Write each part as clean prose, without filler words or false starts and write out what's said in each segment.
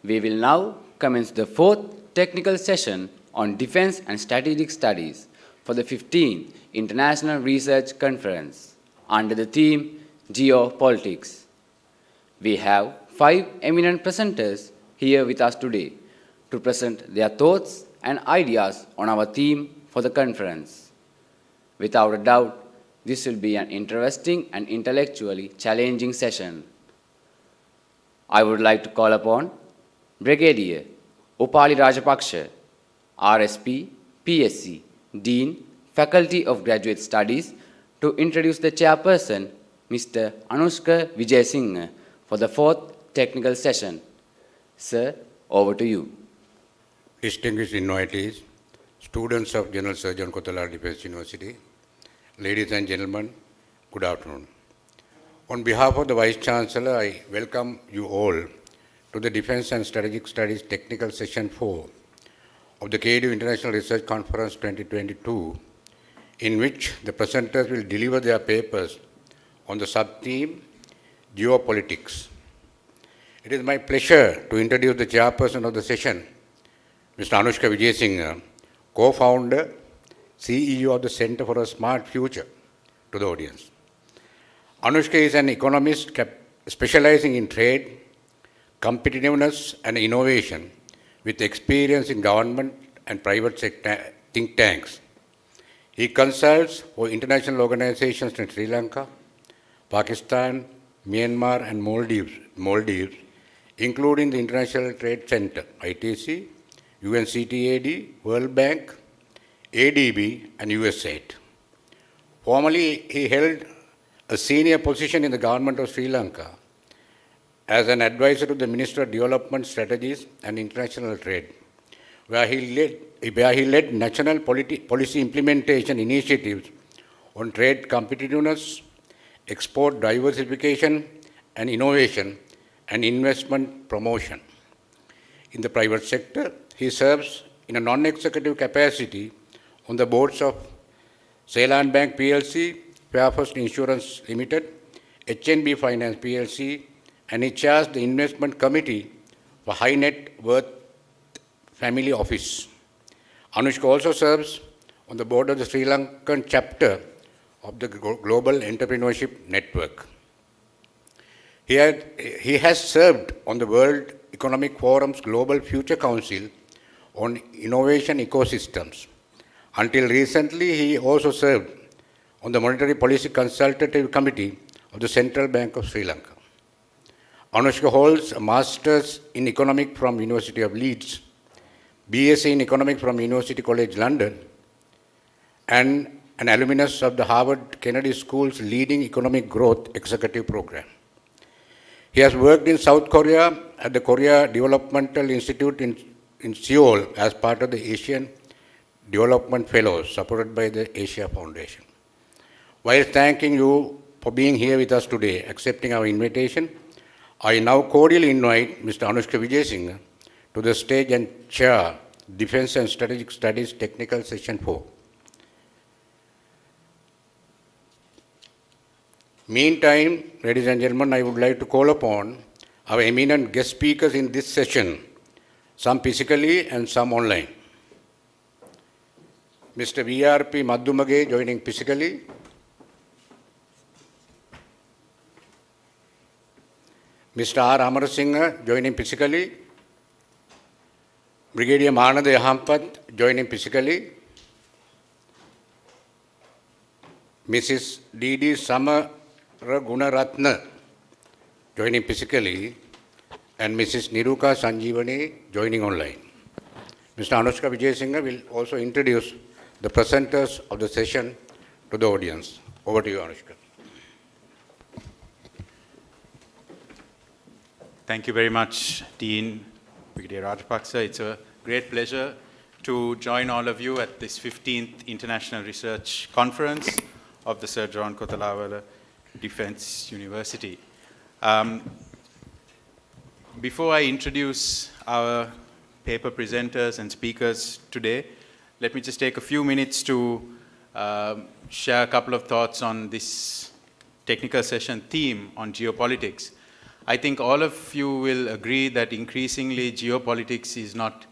We will now commence the fourth technical session on Defense and Strategic Studies for the 15th International Research Conference under the theme Geopolitics. We have 5 eminent presenters here with us today to present their thoughts and ideas on our theme for the conference. Without a doubt, this will be an interesting and intellectually challenging session. I would like to call upon Brigadier Upali Rajapaksa, RSP, PSc, Dean, Faculty of Graduate Studies, to introduce the chairperson, Mr. Anushka Wijesinhe, for the fourth technical session. Sir, over to you. Distinguished invitees, students of General Surgeon Kottala Defence University, ladies and gentlemen, good afternoon. On behalf of the Vice Chancellor, I welcome you all to the Defence and Strategic Studies Technical Session 4 of the KDU International Research Conference 2022, in which the presenters will deliver their papers on the sub-theme Geopolitics. It is my pleasure to introduce the chairperson of the session, Mr. Anushka Wijesinhe, co-founder, CEO of the Center for a Smart Future, to the audience. Anushka is an economist specializing in trade, competitiveness and innovation with experience in government and private sector think tanks. He consults for international organizations in Sri Lanka, Pakistan, Myanmar and Maldives, including the International Trade Center, ITC, UNCTAD, World Bank, ADB and USAID. Formerly, he held a senior position in the government of Sri Lanka as an advisor to the Minister of Development Strategies and International Trade, where he led national policy implementation initiatives on trade competitiveness, export diversification and innovation, and investment promotion. In the private sector, he serves in a non-executive capacity on the boards of Ceylon Bank PLC, Fairfirst Insurance Limited, HNB Finance PLC, and he chairs the Investment Committee for High Net Worth Family Office. Anushka also serves on the board of the Sri Lankan chapter of the Global Entrepreneurship Network. He has served on the World Economic Forum's Global Future Council on Innovation Ecosystems. Until recently, he also served on the Monetary Policy Consultative Committee of the Central Bank of Sri Lanka. Anushka holds a Master's in Economics from University of Leeds, BSc in Economics from University College London, and an alumnus of the Harvard Kennedy School's leading economic growth executive program. He has worked in South Korea at the Korea Developmental Institute in Seoul as part of the Asian Development Fellows supported by the Asia Foundation. While thanking you for being here with us today, accepting our invitation, I now cordially invite Mr. Anushka Wijesinhe to the stage and chair Defense and Strategic Studies Technical Session 4. Meantime, ladies and gentlemen, I would like to call upon our eminent guest speakers in this session, some physically and some online. Mr. VRP Maddumage joining physically. Mr. R. Amarasinghe joining physically. Brigadier Yahampath joining physically. Mrs. D.D. Samaragunarathna joining physically. And Mrs. Niruka Sanjeewani joining online. Mr. Anushka Wijesinhe will also introduce the presenters of the session to the audience. Over to you, Anushka. Thank you very much, Dean Brigadier Rajapaksa. It's a great pleasure to join all of you at this 15th International Research Conference of the Sir John Kottala Defence University. Before I introduce our paper presenters and speakers today, let me just take a few minutes to share a couple of thoughts on this technical session theme on geopolitics. I think all of you will agree that increasingly geopolitics is not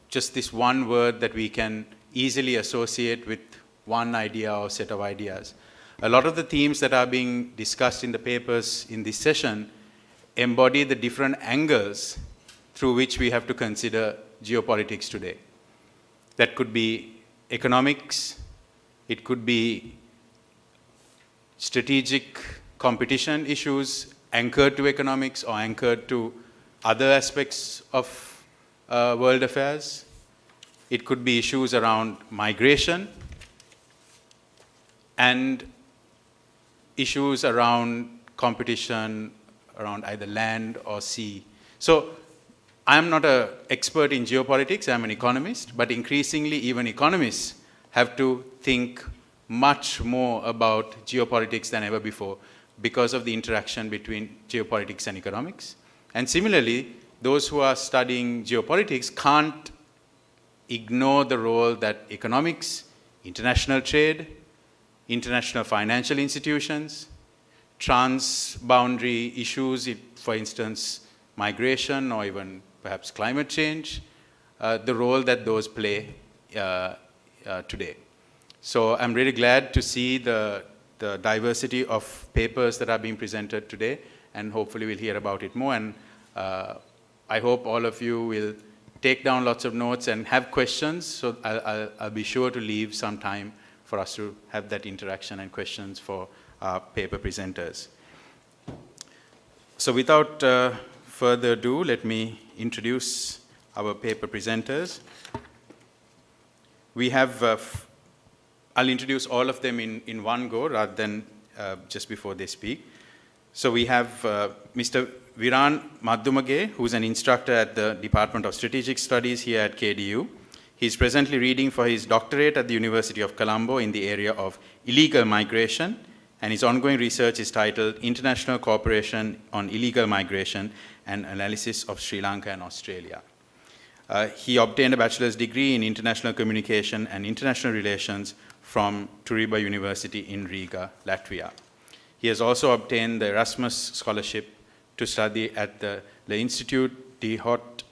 just this one word that we can easily associate with one idea or set of ideas. A lot of the themes that are being discussed in the papers in this session embody the different angles through which we have to consider geopolitics today. That could be economics, it could be strategic competition issues anchored to economics or anchored to other aspects of world affairs. It could be issues around migration and issues around competition around either land or sea. So I'm not an expert in geopolitics, I'm an economist, but increasingly even economists have to think much more about geopolitics than ever before because of the interaction between geopolitics and economics. And similarly, those who are studying geopolitics can't ignore the role that economics, international trade, international financial institutions, trans-boundary issues, for instance, migration or even perhaps climate change, the role that those play today. So I'm really glad to see the diversity of papers that are being presented today, and hopefully we'll hear about it more. And I hope all of you will take down lots of notes and have questions, so I'll be sure to leave some time for us to have that interaction and questions for our paper presenters. So without further ado, let me introduce our paper presenters. We have, I'll introduce all of them in one go rather than just before they speak. So we have Mr. Maddumage, who's an instructor at the Department of Strategic Studies here at KDU. He's presently reading for his doctorate at the University of Colombo in the area of illegal migration, and his ongoing research is titled International Cooperation on Illegal Migration and Analysis of Sri Lanka and Australia. He obtained a bachelor's degree in international communication and international relations from Turiba University in Riga, Latvia. He has also obtained the Erasmus Scholarship to study at the Institut de Haute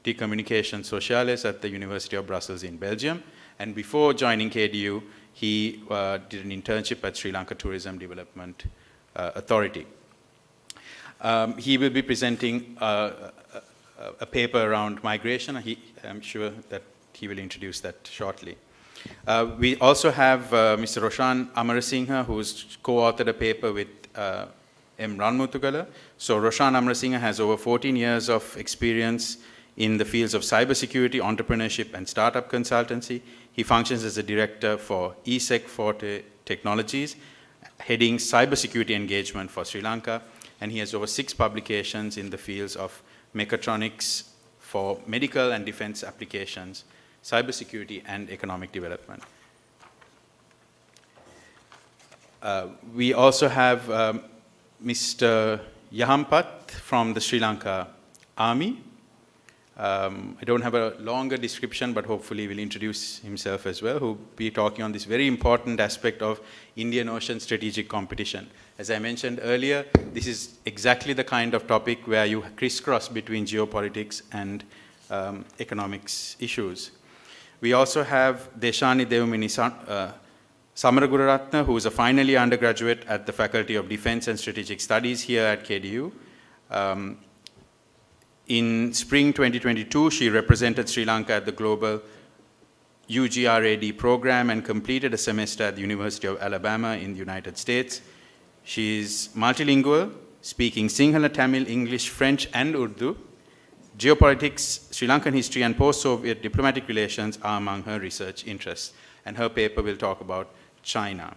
de Communication Sociales at the University of Brussels in Belgium. And before joining KDU, he did an internship at Sri Lanka Tourism Development Authority. He will be presenting a paper around migration. I'm sure that he will introduce that shortly. We also have Mr. Roshan Amarasinghe, who's co-authored a paper with M. Ranmuthugala. So Roshan Amarasinghe has over 14 years of experience in the fields of cybersecurity, entrepreneurship, and startup consultancy. He functions as a director for ESEC Forte Technologies, heading cybersecurity engagement for Sri Lanka, and he has over 6 publications in the fields of mechatronics for medical and defense applications, cybersecurity, and economic development. We also have Mr. Yahampath from the Sri Lanka Army. I don't have a longer description, but hopefully will introduce himself as well, who will be talking on this very important aspect of Indian Ocean strategic competition. As I mentioned earlier, this is exactly the kind of topic where you crisscross between geopolitics and economics issues. We also have Deshani Devumini Samaragunarathna, who is a final year undergraduate at the Faculty of Defense and Strategic Studies here at KDU. In spring 2022, she represented Sri Lanka at the global UGRAD program and completed a semester at the University of Alabama in the United States. She is multilingual, speaking Sinhala, Tamil, English, French, and Urdu. Geopolitics, Sri Lankan history, and post-Soviet diplomatic relations are among her research interests. And her paper will talk about China.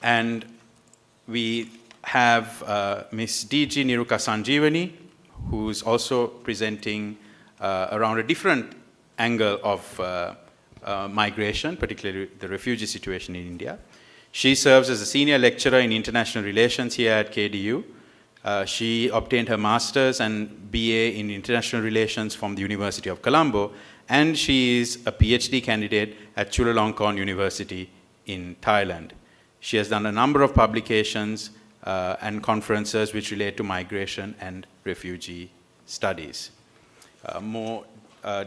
And we have Ms. D.G. Niruka Sanjeewani, who's also presenting around a different angle of migration, particularly the refugee situation in India. She serves as a senior lecturer in international relations here at KDU. She obtained her master's and BA in international relations from the University of Colombo, and she is a PhD candidate at Chulalongkorn University in Thailand. She has done a number of publications and conferences which relate to migration and refugee studies. More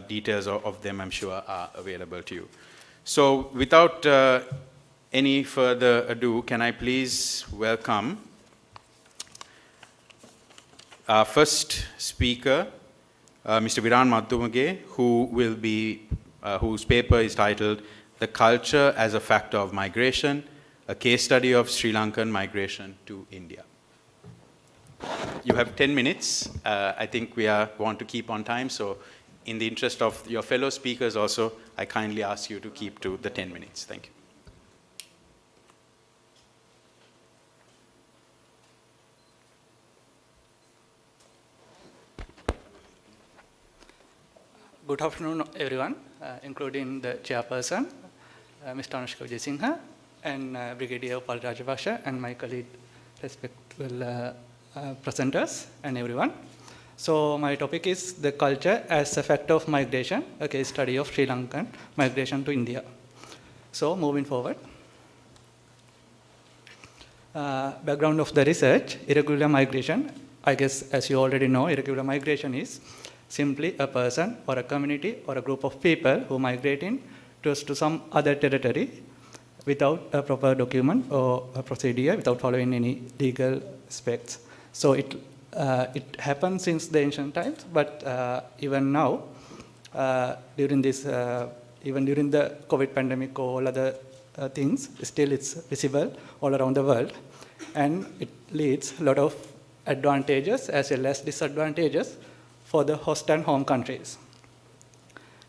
details of them, I'm sure, are available to you. So without any further ado, can I please welcome our first speaker, Mr. Maddumage, whose paper is titled "The Culture as a Factor of Migration, a Case Study of Sri Lankan Migration to India." You have 10 minutes. I think we want to keep on time, so in the interest of your fellow speakers also, I kindly ask you to keep to the 10 minutes. Thank you. Good afternoon, everyone, including the chairperson, Mr. Anushka Wijesinhe, and Brigadier Paul Rajapaksa, and my colleague, respectful presenters, and everyone. So my topic is the culture as a factor of migration, a case study of Sri Lankan migration to India. So moving forward. Background of the research, irregular migration. I guess, as you already know, irregular migration is simply a person or a community or a group of people who migrate to some other territory without a proper document or a procedure, without following any legal aspects. So it happened since the ancient times, but even now, during this, even during the COVID pandemic or all other things, still it's visible all around the world, and it leads a lot of advantages as well as disadvantages for the host and home countries.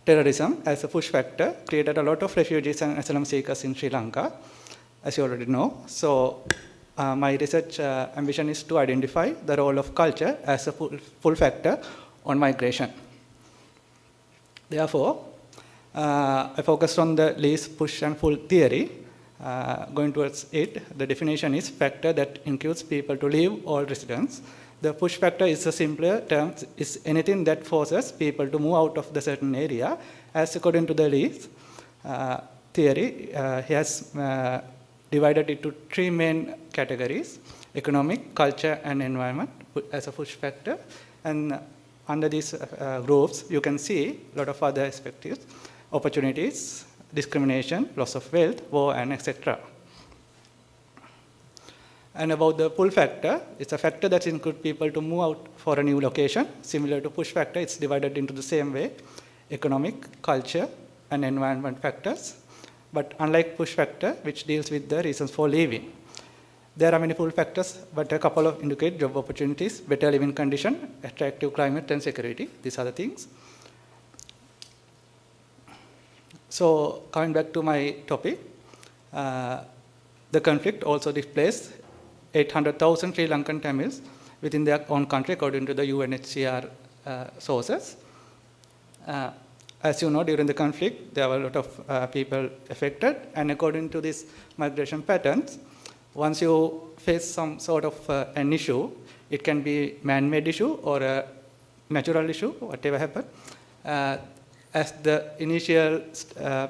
Terrorism, as a push factor, created a lot of refugees and asylum seekers in Sri Lanka, as you already know. So my research ambition is to identify the role of culture as a pull factor on migration. Therefore, I focused on the least push and pull theory. Going towards it, the definition is factor that includes people to leave all residents. The push factor is a simpler term, is anything that forces people to move out of the certain area. As according to the Lee's theory, he has divided it to three main categories: economic, culture, and environment as a push factor. And under these groups, you can see a lot of other aspects: opportunities, discrimination, loss of wealth, war, and etc. And about the pull factor, it's a factor that includes people to move out for a new location. Similar to push factor, it's divided into the same way: economic, culture, and environment factors. But unlike push factor, which deals with the reasons for leaving, there are many pull factors, but a couple of indicate job opportunities, better living condition, attractive climate, and security. These are the things. So coming back to my topic, the conflict also displaced 800,000 Sri Lankan Tamils within their own country, according to the UNHCR sources. As you know, during the conflict, there were a lot of people affected, and according to these migration patterns, once you face some sort of an issue, it can be man-made issue or a natural issue, whatever happened. As the initial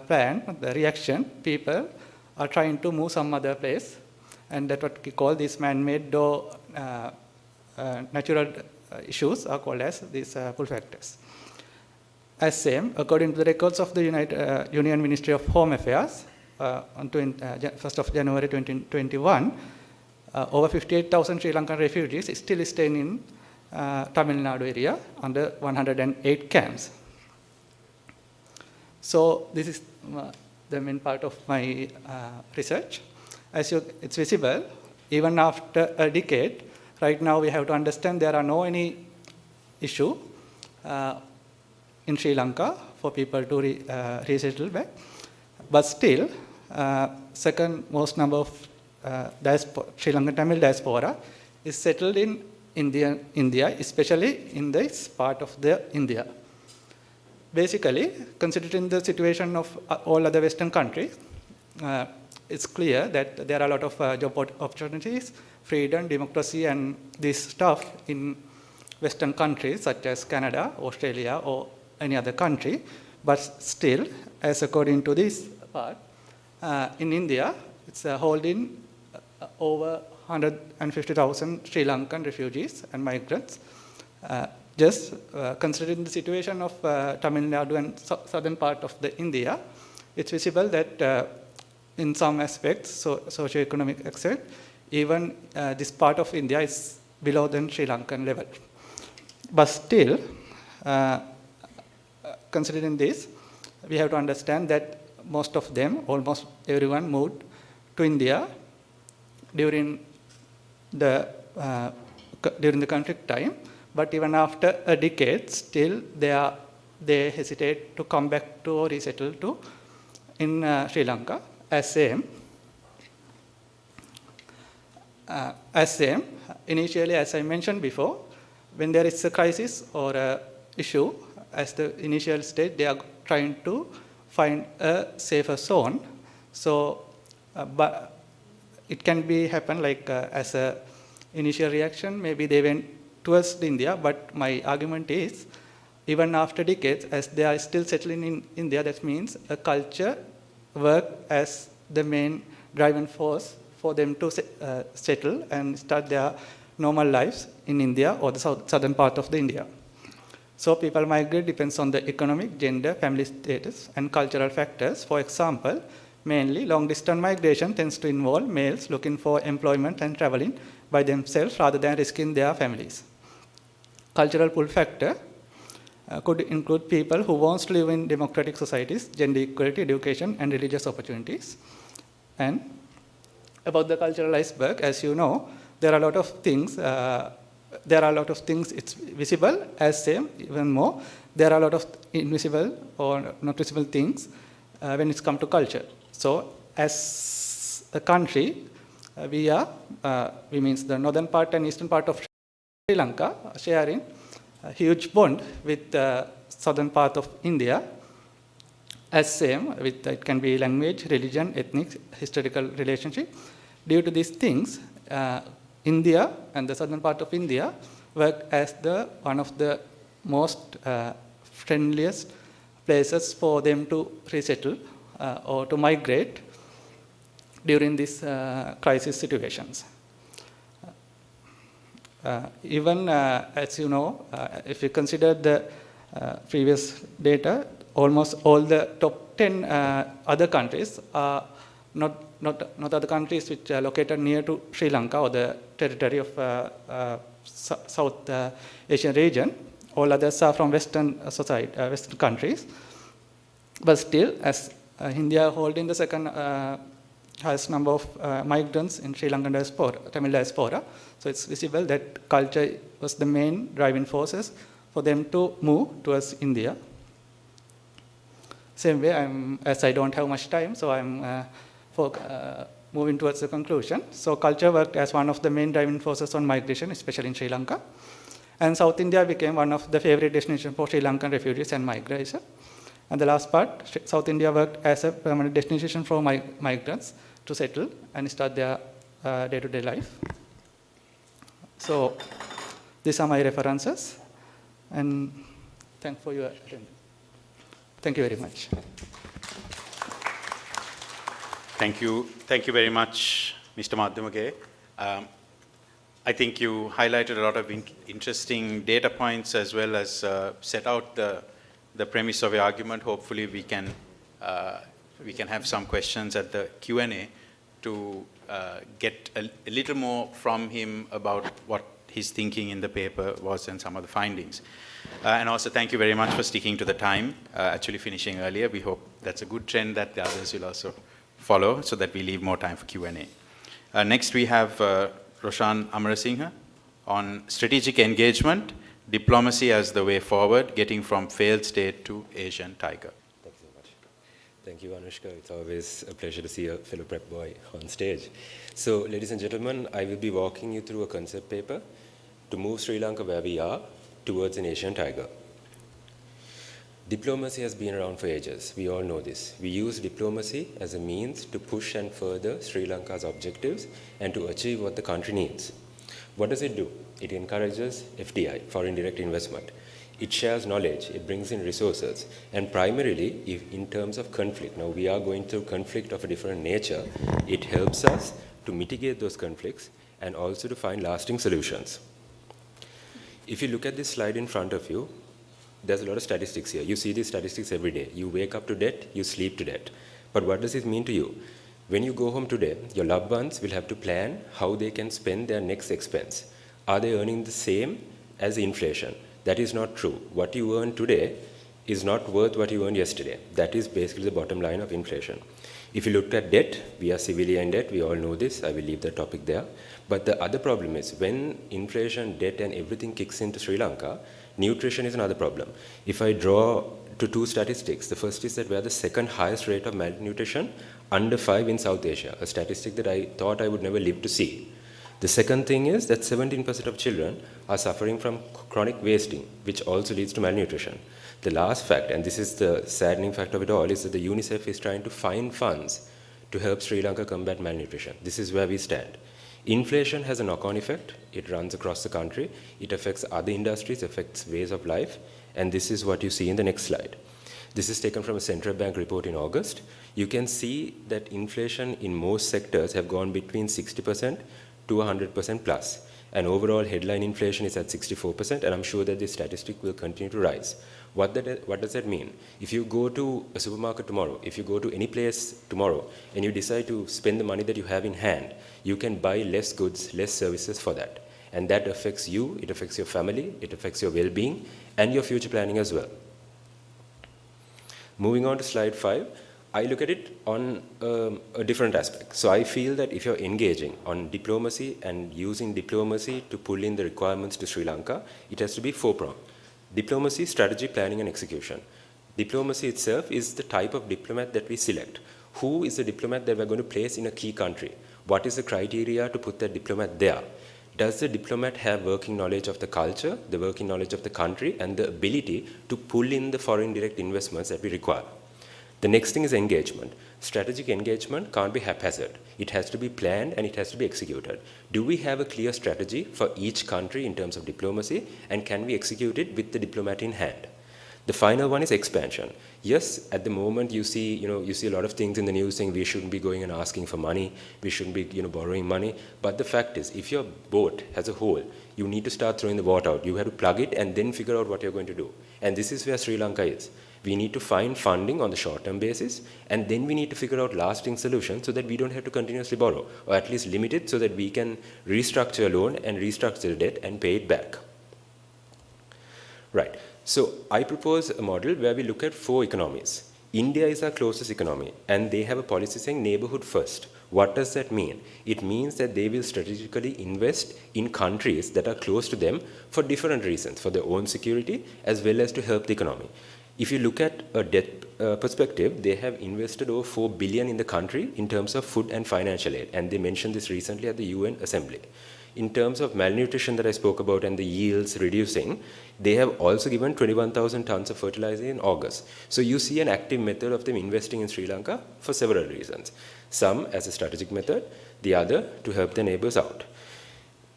plan, the reaction, people are trying to move some other place, and that's what we call these man-made or natural issues are called as these pull factors. As same, according to the records of the Union Ministry of Home Affairs, on 1st of January 2021, over 58,000 Sri Lankan refugees still staying in Tamil Nadu area under 108 camps. So this is the main part of my research. As it's visible, even after a decade, right now we have to understand there are no any issue in Sri Lanka for people to resettle back. But still, second most number of Sri Lankan Tamil diaspora is settled in India, especially in this part of the India. Basically, considering the situation of all other Western countries, it's clear that there are a lot of job opportunities, freedom, democracy, and this stuff in Western countries such as Canada, Australia, or any other country. But still, as according to this part, in India, it's holding over 150,000 Sri Lankan refugees and migrants. Just considering the situation of Tamil Nadu and southern part of the India, it's visible that in some aspects, socio-economic aspect, even this part of India is below than Sri Lankan level. But still, considering this, we have to understand that most of them, almost everyone, moved to India during the conflict time. But even after a decade, still they hesitate to come back to or resettle to in Sri Lanka. As same, initially, as I mentioned before, when there is a crisis or a issue, as the initial stage, they are trying to find a safer zone. So, but it can be happen like as a initial reaction, maybe they went towards India, but my argument is, even after decades, as they are still settling in India, that means a culture work as the main driving force for them to settle and start their normal lives in India or the southern part of the India. So people migrate depends on the economic, gender, family status, and cultural factors. For example, mainly long-distance migration tends to involve males looking for employment and traveling by themselves rather than risking their families. Cultural pull factor could include people who want to live in democratic societies, gender equality, education, and religious opportunities. And about the cultural iceberg, as you know, there are a lot of things. It's visible as same, even more. There are a lot of invisible or not visible things when it's come to culture. So, as a country, we means the northern part and eastern part of Sri Lanka sharing a huge bond with the southern part of India. As same, with it can be language, religion, ethnic, historical relationship. Due to these things, India and the southern part of India work as one of the most friendliest places for them to resettle or to migrate during these crisis situations. Even as you know, if you consider the previous data, almost all the top 10 other countries are not other countries which are located near to Sri Lanka or the territory of South Asian region. All others are from Western Western countries. But still, as India holding the second highest number of migrants in Sri Lankan diaspora, Tamil diaspora, so it's visible that culture was the main driving forces for them to move towards India. Same way, as I don't have much time, so I'm moving towards the conclusion. So culture worked as one of the main driving forces on migration, especially in Sri Lanka. And South India became one of the favorite destinations for Sri Lankan refugees and migration. And the last part, South India worked as a permanent destination for migrants to settle and start their day-to-day life. So these are my references. And thanks for your attention. Thank you very much. Thank you very much, Mr. Maddumage. I think you highlighted a lot of interesting data points as well as set out the premise of your argument. Hopefully we can have some questions at the Q&A to get a little more from him about what his thinking in the paper was and some of the findings. And also thank you very much for sticking to the time, actually finishing earlier. We hope that's a good trend that the others will also follow so that we leave more time for Q&A. Next we have Roshan Amarasinghe on strategic engagement, diplomacy as the way forward, getting from failed state to Asian tiger. Thank you so much. Thank you, Anushka. It's always a pleasure to see a fellow prep boy on stage. So, ladies and gentlemen, I will be walking you through a concept paper to move Sri Lanka where we are towards an Asian tiger. Diplomacy has been around for ages. We all know this. We use diplomacy as a means to push and further Sri Lanka's objectives and to achieve what the country needs. What does it do? It encourages FDI, foreign direct investment. It shares knowledge, it brings in resources, and primarily in terms of conflict. Now we are going through conflict of a different nature. It helps us to mitigate those conflicts and also to find lasting solutions. If you look at this slide in front of you, there's a lot of statistics here. You see these statistics every day. You wake up to debt, you sleep to debt. But what does it mean to you? When you go home today, your loved ones will have to plan how they can spend their next expense. Are they earning the same as inflation? That is not true. What you earn today is not worth what you earned yesterday. That is basically the bottom line of inflation. If you look at debt, we are severely in debt. We all know this. I will leave the topic there. But the other problem is when inflation, debt, and everything kicks into Sri Lanka, nutrition is another problem. If I draw to two statistics, the first is that we are the second highest rate of malnutrition under 5 in South Asia, a statistic that I thought I would never live to see. The second thing is that 17% of children are suffering from chronic wasting, which also leads to malnutrition. The last fact, and this is the saddening fact of it all, is that the UNICEF is trying to find funds to help Sri Lanka combat malnutrition. This is where we stand. Inflation has a knock-on effect. It runs across the country. It affects other industries, affects ways of life, and this is what you see in the next slide. This is taken from a central bank report in August. You can see that inflation in most sectors have gone between 60% to 100% plus. And overall headline inflation is at 64%, and I'm sure that this statistic will continue to rise. What does that mean? If you go to a supermarket tomorrow, if you go to any place tomorrow, and you decide to spend the money that you have in hand, you can buy less goods, less services for that. And that affects you, it affects your family, it affects your well-being, and your future planning as well. Moving on to slide 5, I look at it on a different aspect. So I feel that if you're engaging on diplomacy and using diplomacy to pull in the requirements to Sri Lanka, it has to be 4-pronged. Diplomacy, strategy, planning, and execution. Diplomacy itself is the type of diplomat that we select. Who is the diplomat that we're going to place in a key country? What is the criteria to put that diplomat there? Does the diplomat have working knowledge of the culture, the working knowledge of the country, and the ability to pull in the foreign direct investments that we require? The next thing is engagement. Strategic engagement can't be haphazard. It has to be planned and it has to be executed. Do we have a clear strategy for each country in terms of diplomacy, and can we execute it with the diplomat in hand? The final one is expansion. Yes, at the moment you see a lot of things in the news saying we shouldn't be going and asking for money, we shouldn't be borrowing money. But the fact is, if your boat has a hole, you need to start throwing the water out. You have to plug it and then figure out what you're going to do. And this is where Sri Lanka is. We need to find funding on the short-term basis, and then we need to figure out lasting solutions so that we don't have to continuously borrow, or at least limit it so that we can restructure a loan and restructure the debt and pay it back. Right. So I propose a model where we look at 4 economies. India is our closest economy, and they have a policy saying neighborhood first. What does that mean? It means that they will strategically invest in countries that are close to them for different reasons, for their own security as well as to help the economy. If you look at a debt perspective, they have invested over 4 billion in the country in terms of food and financial aid, and they mentioned this recently at the UN Assembly. In terms of malnutrition that I spoke about and the yields reducing, they have also given 21,000 tons of fertilizer in August. So you see an active method of them investing in Sri Lanka for several reasons. Some as a strategic method, the other to help their neighbors out.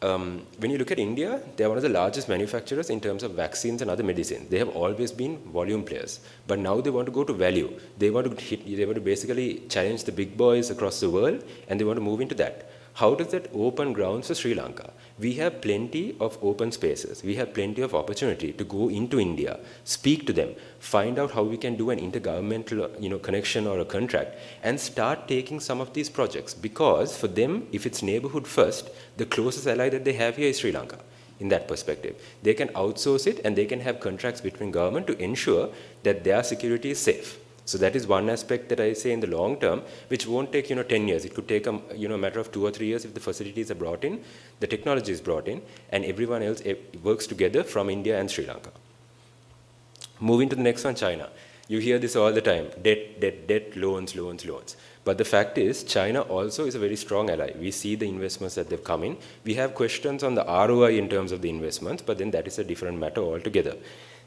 When you look at India, they are one of the largest manufacturers in terms of vaccines and other medicines. They have always been volume players, but now they want to go to value. They want to basically challenge the big boys across the world, and they want to move into that. How does that open grounds for Sri Lanka? We have plenty of open spaces. We have plenty of opportunity to go into India, speak to them, find out how we can do an intergovernmental connection or a contract, and start taking some of these projects. Because for them, if it's neighborhood first, the closest ally that they have here is Sri Lanka. In that perspective, they can outsource it and they can have contracts between government to ensure that their security is safe. So that is one aspect that I say in the long term, which won't take 10 years. It could take a matter of 2 or 3 years if the facilities are brought in, the technology is brought in, and everyone else works together from India and Sri Lanka. Moving to the next one, China. You hear this all the time: debt, loans. But the fact is, China also is a very strong ally. We see the investments that they've come in. We have questions on the ROI in terms of the investments, but then that is a different matter altogether.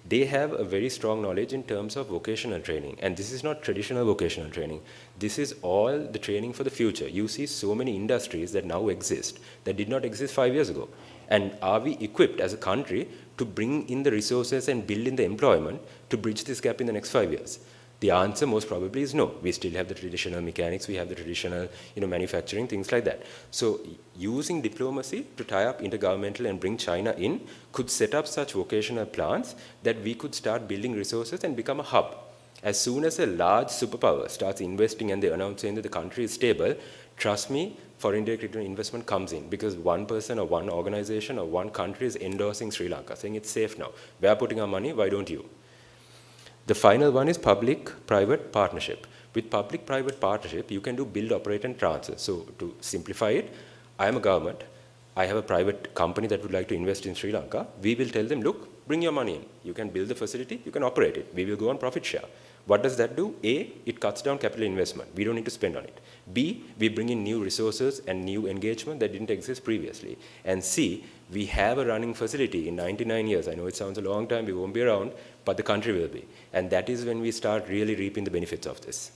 They have a very strong knowledge in terms of vocational training. And this is not traditional vocational training. This is all the training for the future. You see so many industries that now exist that did not exist 5 years ago. And are we equipped as a country to bring in the resources and build in the employment to bridge this gap in the next 5 years? The answer most probably is no. We still have the traditional mechanics, we have the traditional manufacturing, things like that. So using diplomacy to tie up intergovernmental and bring China in could set up such vocational plants that we could start building resources and become a hub. As soon as a large superpower starts investing and they announce saying that the country is stable, trust me, foreign direct investment comes in because one person or one organization or one country is endorsing Sri Lanka, saying it's safe now. We are putting our money, why don't you? The final one is public-private partnership. With public-private partnership, you can do build, operate, and transfer. So to simplify it, I am a government. I have a private company that would like to invest in Sri Lanka. We will tell them, look, bring your money in. You can build the facility, you can operate it. We will go on profit share. What does that do? A, it cuts down capital investment. We don't need to spend on it. B, we bring in new resources and new engagement that didn't exist previously. And C, we have a running facility in 99 years. I know it sounds a long time, we won't be around, but the country will be. And that is when we start really reaping the benefits of this.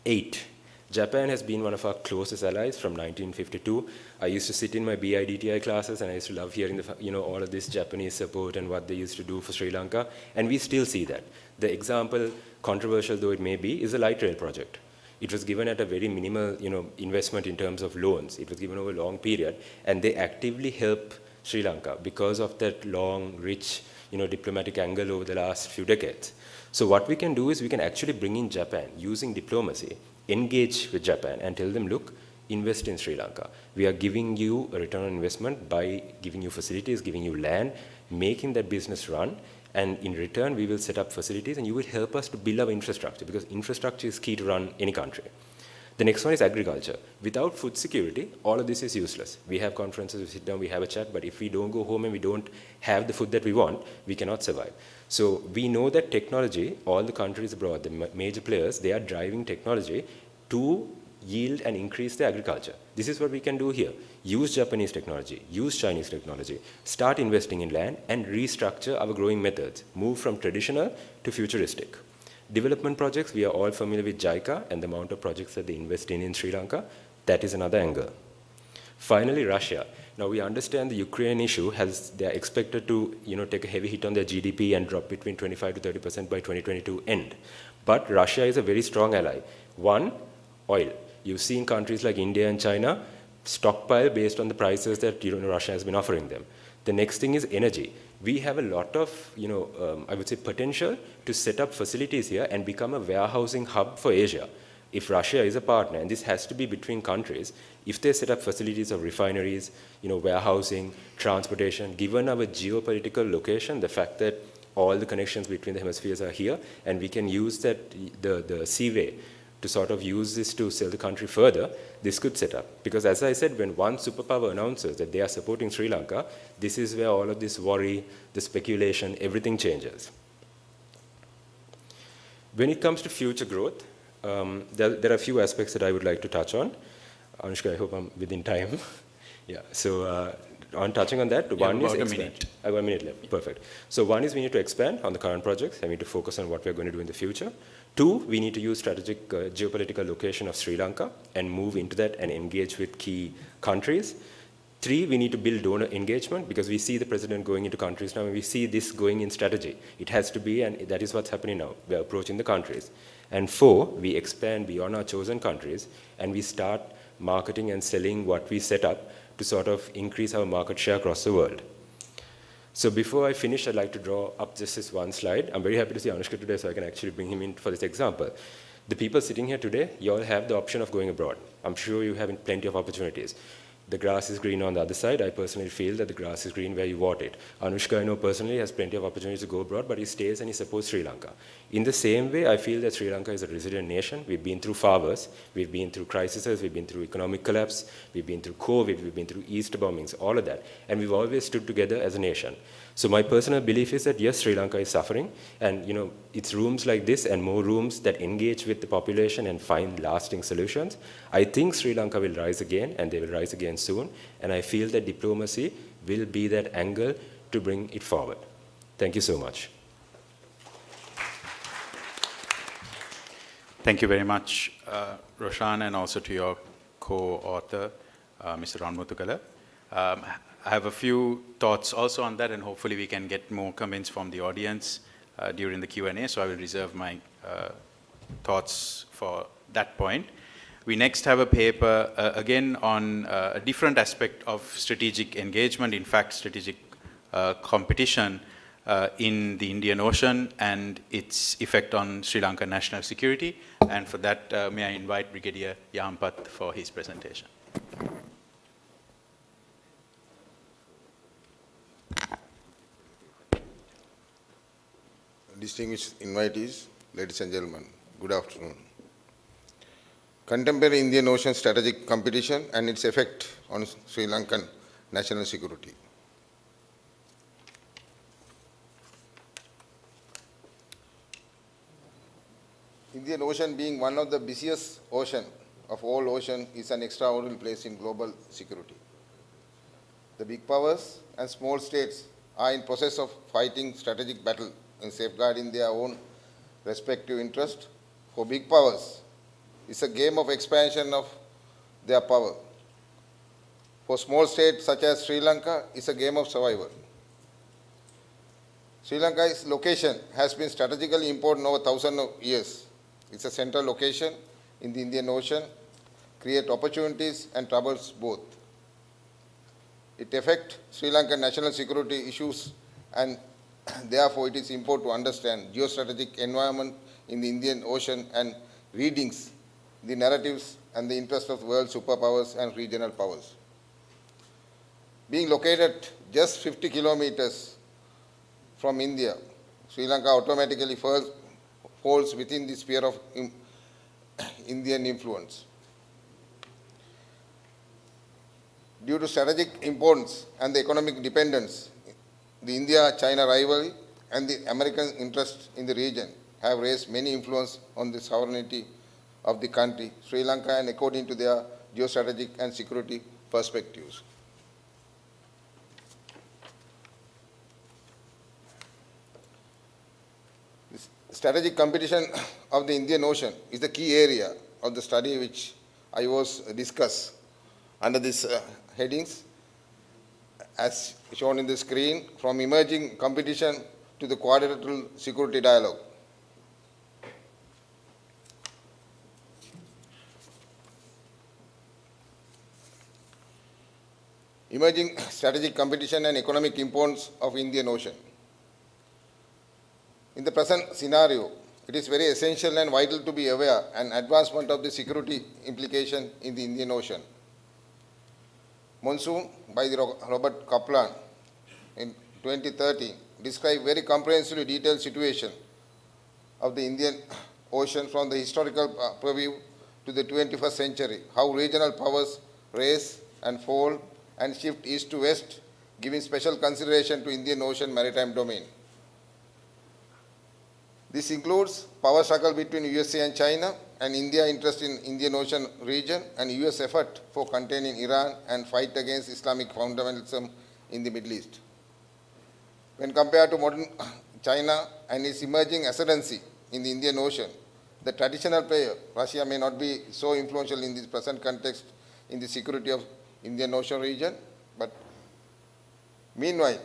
8. Japan has been one of our closest allies from 1952. I used to sit in my BIDTI classes and I used to love hearing all of this Japanese support and what they used to do for Sri Lanka. And we still see that. The example, controversial though it may be, is the light rail project. It was given at a very minimal investment in terms of loans. It was given over a long period. And they actively help Sri Lanka because of that long, rich diplomatic angle over the last few decades. So what we can do is we can actually bring in Japan using diplomacy, engage with Japan and tell them, look, invest in Sri Lanka. We are giving you a return on investment by giving you facilities, giving you land, making that business run, and in return we will set up facilities and you will help us to build our infrastructure because infrastructure is key to run any country. The next one is agriculture. Without food security, all of this is useless. We have conferences, we sit down, we have a chat, but if we don't go home and we don't have the food that we want, we cannot survive. So we know that technology, all the countries abroad, the major players, they are driving technology to yield and increase the agriculture. This is what we can do here. Use Japanese technology, use Chinese technology, start investing in land and restructure our growing methods, move from traditional to futuristic. Development projects, we are all familiar with JICA and the amount of projects that they invest in Sri Lanka. That is another angle. Finally, Russia. Now we understand the Ukraine issue they are expected to take a heavy hit on their GDP and drop between 25 to 30% by 2022 end. But Russia is a very strong ally. One, oil. You've seen countries like India and China stockpile based on the prices that Russia has been offering them. The next thing is energy. We have a lot of, I would say, potential to set up facilities here and become a warehousing hub for Asia. If Russia is a partner, and this has to be between countries, if they set up facilities of refineries, warehousing, transportation, given our geopolitical location, the fact that all the connections between the hemispheres are here, and we can use that, the seaway to sort of use this to sell the country further, this could set up. Because as I said, when one superpower announces that they are supporting Sri Lanka, this is where all of this worry, the speculation, everything changes. When it comes to future growth, there are a few aspects that I would like to touch on. Anushka, I hope I'm within time. Yeah, so on touching on that, one is expand. I got a minute left, perfect. So one is we need to expand on the current projects and we need to focus on what we're going to do in the future. 2, we need to use strategic geopolitical location of Sri Lanka and move into that and engage with key countries. 3, we need to build donor engagement because we see the president going into countries now and we see this going in strategy. It has to be, and that is what's happening now. We're approaching the countries. And 4, we expand beyond our chosen countries and we start marketing and selling what we set up to sort of increase our market share across the world. So before I finish, I'd like to draw up just this one slide. I'm very happy to see Anushka today, so I can actually bring him in for this example. The people sitting here today, you all have the option of going abroad. I'm sure you have plenty of opportunities. The grass is green on the other side. I personally feel that the grass is green where you water it. Anushka, I know personally, has plenty of opportunities to go abroad, but he stays and he supports Sri Lanka. In the same way, I feel that Sri Lanka is a resilient nation. We've been through far worse. We've been through crises. We've been through economic collapse. We've been through COVID. We've been through Easter bombings, all of that. And we've always stood together as a nation. So my personal belief is that, yes, Sri Lanka is suffering. And, it's rooms like this and more rooms that engage with the population and find lasting solutions. I think Sri Lanka will rise again, and they will rise again soon. And I feel that diplomacy will be that angle to bring it forward. Thank you so much. Thank you very much, Roshan, and also to your co-author, Mr. Ranmuthugala. I have a few thoughts also on that, and hopefully we can get more comments from the audience. during the Q&A, so I will reserve my thoughts for that point. We next have a paper, again, on a different aspect of strategic engagement, in fact, strategic competition in the Indian Ocean and its effect on Sri Lankan national security. And for that, may I invite Brigadier Yahampath for his presentation. Distinguished invitees, ladies and gentlemen, good afternoon. Contemporary Indian Ocean strategic competition and its effect on Sri Lankan national security. Indian Ocean, being one of the busiest oceans of all oceans, is an extraordinary place in global security. The big powers and small states are in process of fighting strategic battle in safeguarding their own respective interests. For big powers, it's a game of expansion of their power. For small states such as Sri Lanka, it's a game of survival. Sri Lanka's location has been strategically important over thousands of years. It's a central location in the Indian Ocean, creates opportunities and troubles both. It affects Sri Lankan national security issues, and therefore it is important to understand geostrategic environment in the Indian Ocean and readings the narratives and the interests of world superpowers and regional powers. Being located just 50 kilometers from India, Sri Lanka automatically falls within the sphere of Indian influence. Due to strategic importance and the economic dependence, the India-China rivalry and the American interest in the region have raised many influence on the sovereignty of the country, Sri Lanka, and according to their geostrategic and security perspectives. This strategic competition of the Indian Ocean is the key area of the study which I was discussed under these headings, as shown in the screen, from emerging competition to the quadrilateral security dialogue. Emerging strategic competition and economic importance of Indian Ocean. In the present scenario, it is very essential and vital to be aware and advancement of the security implication in the Indian Ocean. Monsoon by the Robert Kaplan in 2013 described very comprehensively detailed situation of the Indian Ocean from the historical preview to the 21st century, how regional powers rise and fall and shift east to west, giving special consideration to Indian Ocean maritime domain. This includes power struggle between USA and China, and India interest in Indian Ocean region, and US effort for containing Iran and fight against Islamic fundamentalism in the Middle East. When compared to modern China and its emerging ascendancy in the Indian Ocean, the traditional player, Russia, may not be so influential in this present context in the security of Indian Ocean region, but meanwhile,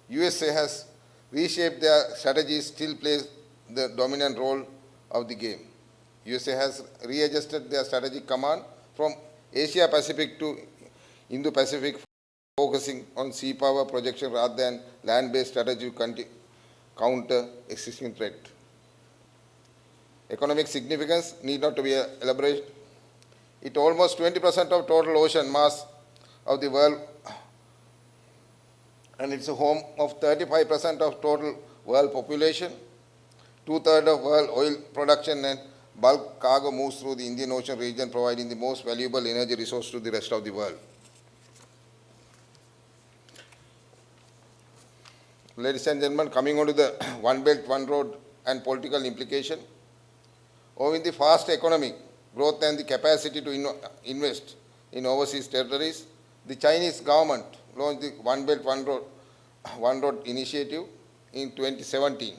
USA has reshaped their strategies, still plays the dominant role of the game. USA has readjusted their strategic command from Asia Pacific to Indo-Pacific, focusing on sea power projection rather than land-based strategy to counter existing threat. Economic significance need not to be elaborated. It almost 20% of total ocean mass of the world, and it's a home of 35% of total world population. 2/3 of world oil production and bulk cargo moves through the Indian Ocean region, providing the most valuable energy resource to the rest of the world. Ladies and gentlemen, coming on to the One Belt, One Road and political implication. Owing the fast economic growth and the capacity to invest in overseas territories, the Chinese government launched the One Belt, One Road initiative in 2017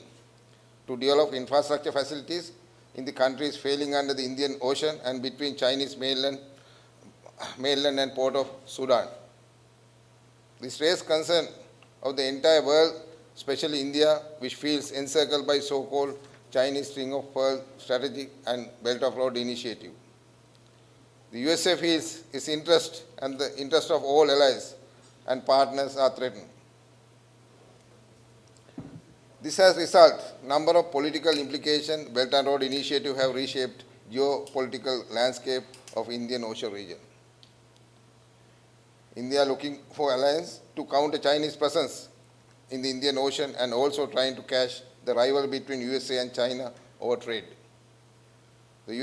to develop infrastructure facilities in the countries failing under the Indian Ocean and between Chinese mainland and port of Sudan. This raised concern of the entire world especially India, which feels encircled by so-called Chinese string of pearl strategy and Belt of Road initiative. The USA feels its interest and the interest of all allies and partners are threatened. This has resulted number of political implications. Belt and Road initiative have reshaped geopolitical landscape of Indian Ocean region. India looking for alliance to counter Chinese presence in the Indian Ocean and also trying to catch the rival between USA and China over trade. The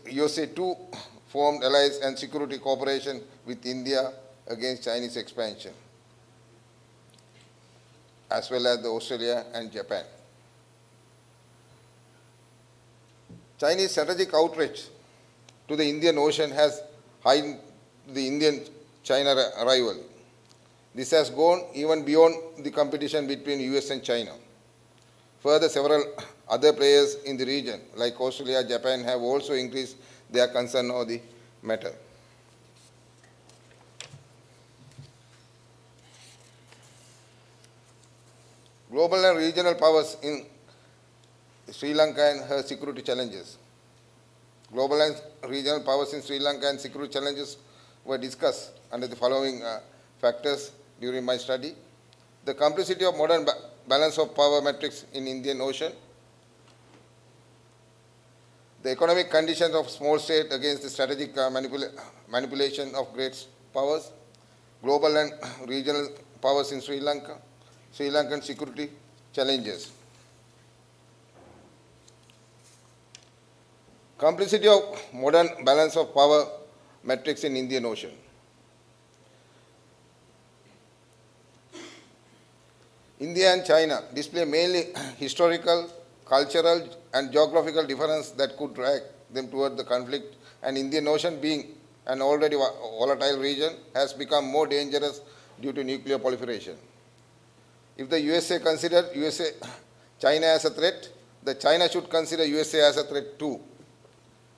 USA too formed allies and security cooperation with India against Chinese expansion, as well as Australia and Japan. Chinese strategic outreach to the Indian Ocean has heightened the Indian-China rivalry. This has gone even beyond the competition between US and China. Further, several other players in the region, like Australia, Japan, have also increased their concern over the matter. Global and regional powers in Sri Lanka and her security challenges. Global and regional powers in Sri Lanka and security challenges were discussed under the following factors during my study. The complexity of modern balance of power matrix in Indian Ocean, the economic conditions of small state against the strategic manipulation of great powers, global and regional powers in Sri Lanka, Sri Lankan security challenges. Complexity of modern balance of power matrix in Indian Ocean. India and China display mainly historical, cultural and geographical difference that could drag them toward the conflict, and Indian Ocean, being an already volatile region, has become more dangerous due to nuclear proliferation. If the USA considered China as a threat, the China should consider USA as a threat too,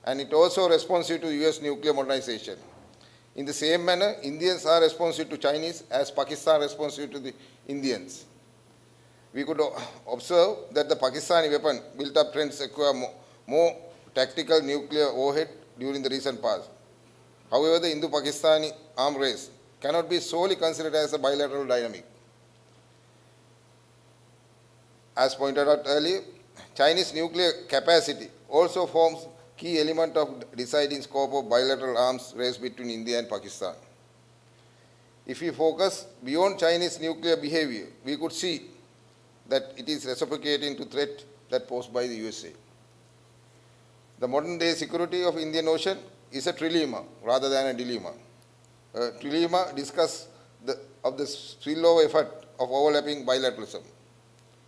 and it also responsive to US nuclear modernization. In the same manner, Indians are responsive to Chinese as Pakistan responsive to the Indians. We could observe that the Pakistani weapon built-up trends acquire more tactical nuclear warhead during the recent past. However, the Indo-Pakistani arms race cannot be solely considered as a bilateral dynamic. As pointed out earlier, Chinese nuclear capacity also forms key element of deciding scope of bilateral arms race between India and Pakistan. If we focus beyond Chinese nuclear behavior, we could see that it is reciprocating to threat that posed by the USA. The modern day security of Indian Ocean is a trilemma rather than a dilemma. A trilemma discusses the spillover effect of overlapping bilateralism.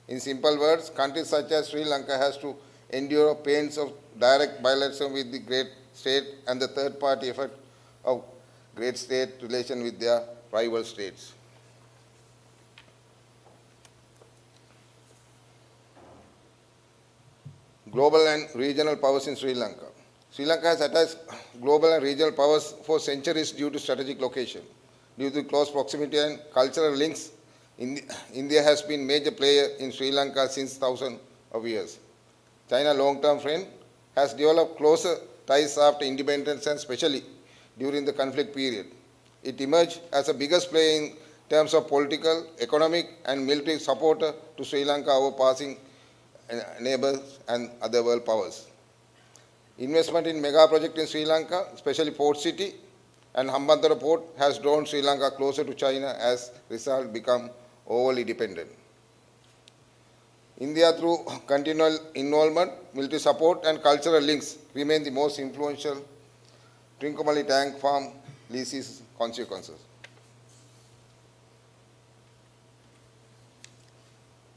In simple words, countries such as Sri Lanka has to endure pains of direct bilateralism with the great state and the third party effect of great state relation with their rival states. Global and regional powers in Sri Lanka. Sri Lanka has attached global and regional powers for centuries due to strategic location. Due to close proximity and cultural links, India has been major player in Sri Lanka since thousands of years. China, long-term friend, has developed closer ties after independence and especially during the conflict period. It emerged as the biggest player in terms of political, economic and military supporter to Sri Lanka overpassing neighbors and other world powers. Investment in mega project in Sri Lanka, especially Port City and Hambantota Port, has drawn Sri Lanka closer to China as result become overly dependent. India, through continual involvement, military support and cultural links, remain the most influential. Trincomalee tank farm leases consequences.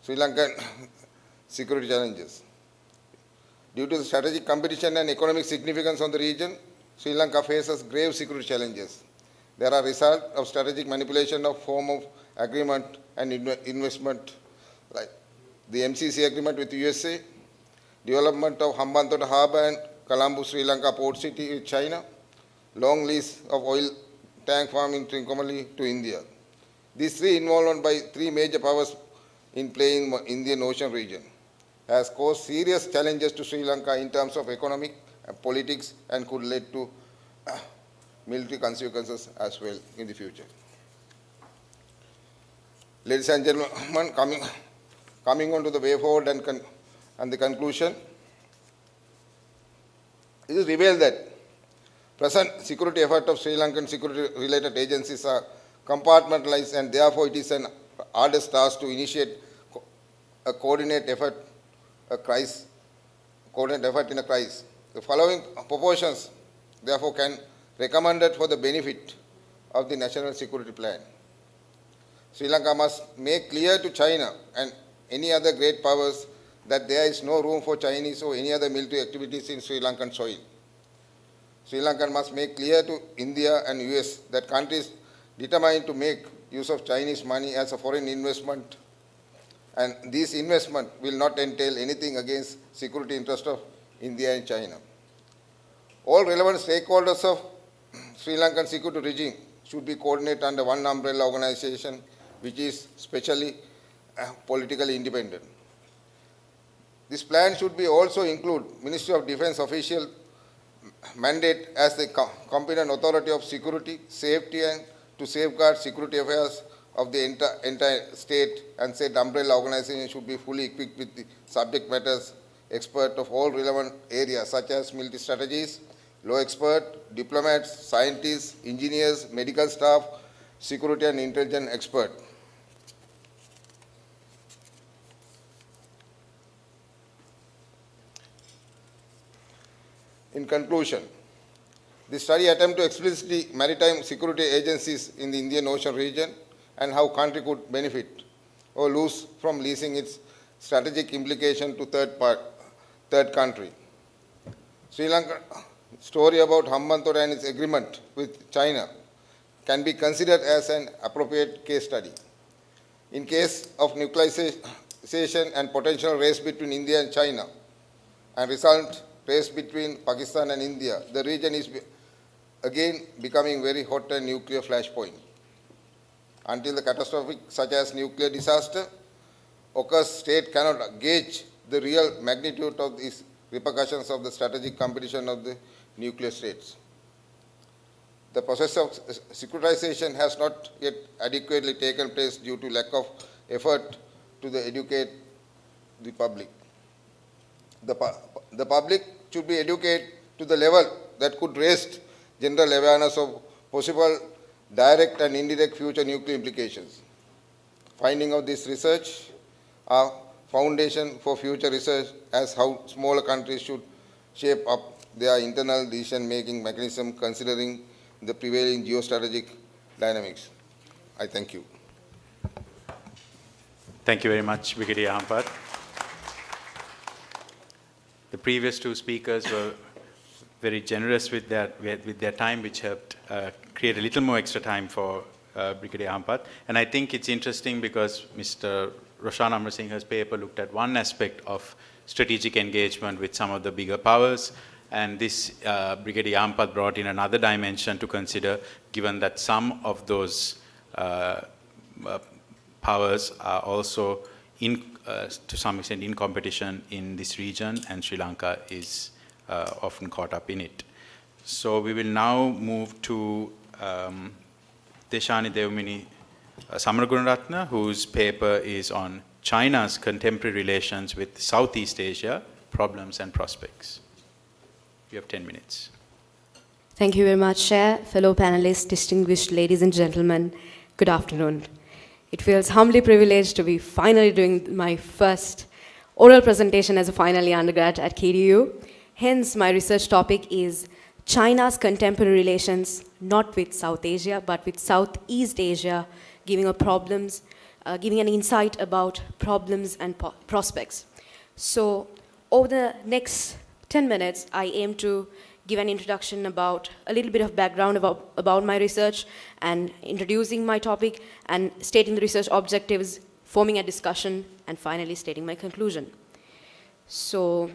Sri Lankan security challenges. Due to the strategic competition and economic significance on the region, Sri Lanka faces grave security challenges. There are results of strategic manipulation of form of agreement and investment, like the MCC agreement with USA, development of Hambantota Harbour and Colombo, Sri Lanka Port City with China, long lease of oil tank farm in Trincomalee to India, These three involvement by three major powers in play in Indian Ocean region has caused serious challenges to Sri Lanka in terms of economic and politics and could lead to military consequences as well in the future. Ladies and gentlemen, coming on to the way forward and the conclusion, it is revealed that present security effort of Sri Lankan security-related agencies are compartmentalized, and therefore it is an arduous task to initiate a coordinated effort in a crisis. The following proportions, therefore, can be recommended for the benefit of the national security plan. Sri Lanka must make clear to China and any other great powers that there is no room for Chinese or any other military activities in Sri Lankan soil. Sri Lanka must make clear to India and US that countries determined to make use of Chinese money as a foreign investment, and this investment will not entail anything against security interests of India and China. All relevant stakeholders of Sri Lankan security regime should be coordinated under one umbrella organization which is specially politically independent. This plan should be also include Ministry of Defense official mandate as the competent authority of security, safety, and to safeguard security affairs of the entire state, and said umbrella organization should be fully equipped with the subject matters expert of all relevant areas such as military strategies, law expert, diplomats, scientists, engineers, medical staff, security and intelligence expert. In conclusion, the study attempts to explicitly maritime security agencies in the Indian Ocean region and how country could benefit or lose from leasing its strategic implication to third country. Sri Lanka story about Yahampath and its agreement with China can be considered as an appropriate case study. In case of nuclearization and potential race between India and China and result race between Pakistan and India, the region is again becoming very hot and nuclear flashpoint. Until the catastrophic such as nuclear disaster occurs, state cannot gauge the real magnitude of these repercussions of the strategic competition of the nuclear states. The process of securitization has not yet adequately taken place due to lack of effort to educate the public. The public should be educated to the level that could raise general awareness of possible direct and indirect future nuclear implications. Finding of this research are foundation for future research as how smaller countries should shape up their internal decision-making mechanism considering the prevailing geostrategic dynamics. I thank you. Thank you very much, Brigadier Yahampath. The previous two speakers were very generous with their time, which helped create a little more extra time for Brigadier Yahampath. And I think it's interesting because Mr. Roshan Amarasinghe's paper looked at one aspect of strategic engagement with some of the bigger powers, and this Brigadier Yahampath brought in another dimension to consider, given that some of those powers are also to some extent in competition in this region, and Sri Lanka is often caught up in it. So we will now move to Deshani Devmini Samaragunarathna, whose paper is on China's contemporary relations with Southeast Asia, problems and prospects. You have 10 minutes. Thank you very much, Chair, fellow panelists, distinguished ladies and gentlemen. Good afternoon. It feels humbly privileged to be finally doing my first oral presentation as a final year undergrad at KDU. Hence, my research topic is China's contemporary relations, not with South Asia, but with Southeast Asia, giving an insight about problems and prospects. So, over the next 10 minutes, I aim to give an introduction about a little bit of background about my research and introducing my topic and stating the research objectives, forming a discussion, and finally stating my conclusion. So,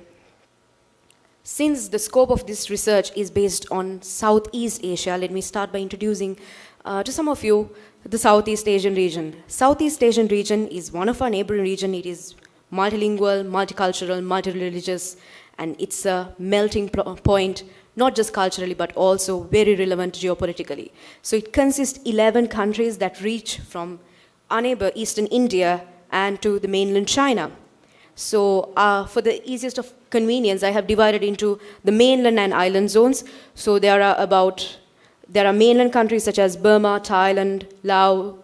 since the scope of this research is based on Southeast Asia, let me start by introducing To some of you, the Southeast Asian region. Southeast Asian region is one of our neighboring region. It is multilingual, multicultural, multi-religious, and it's a melting point, not just culturally, but also very relevant geopolitically. So it consists 11 countries that reach from our neighbor, Eastern India, and to the mainland China. So for the easiest of convenience, I have divided into the mainland and island zones. So there are mainland countries such as Burma, Thailand, Laos,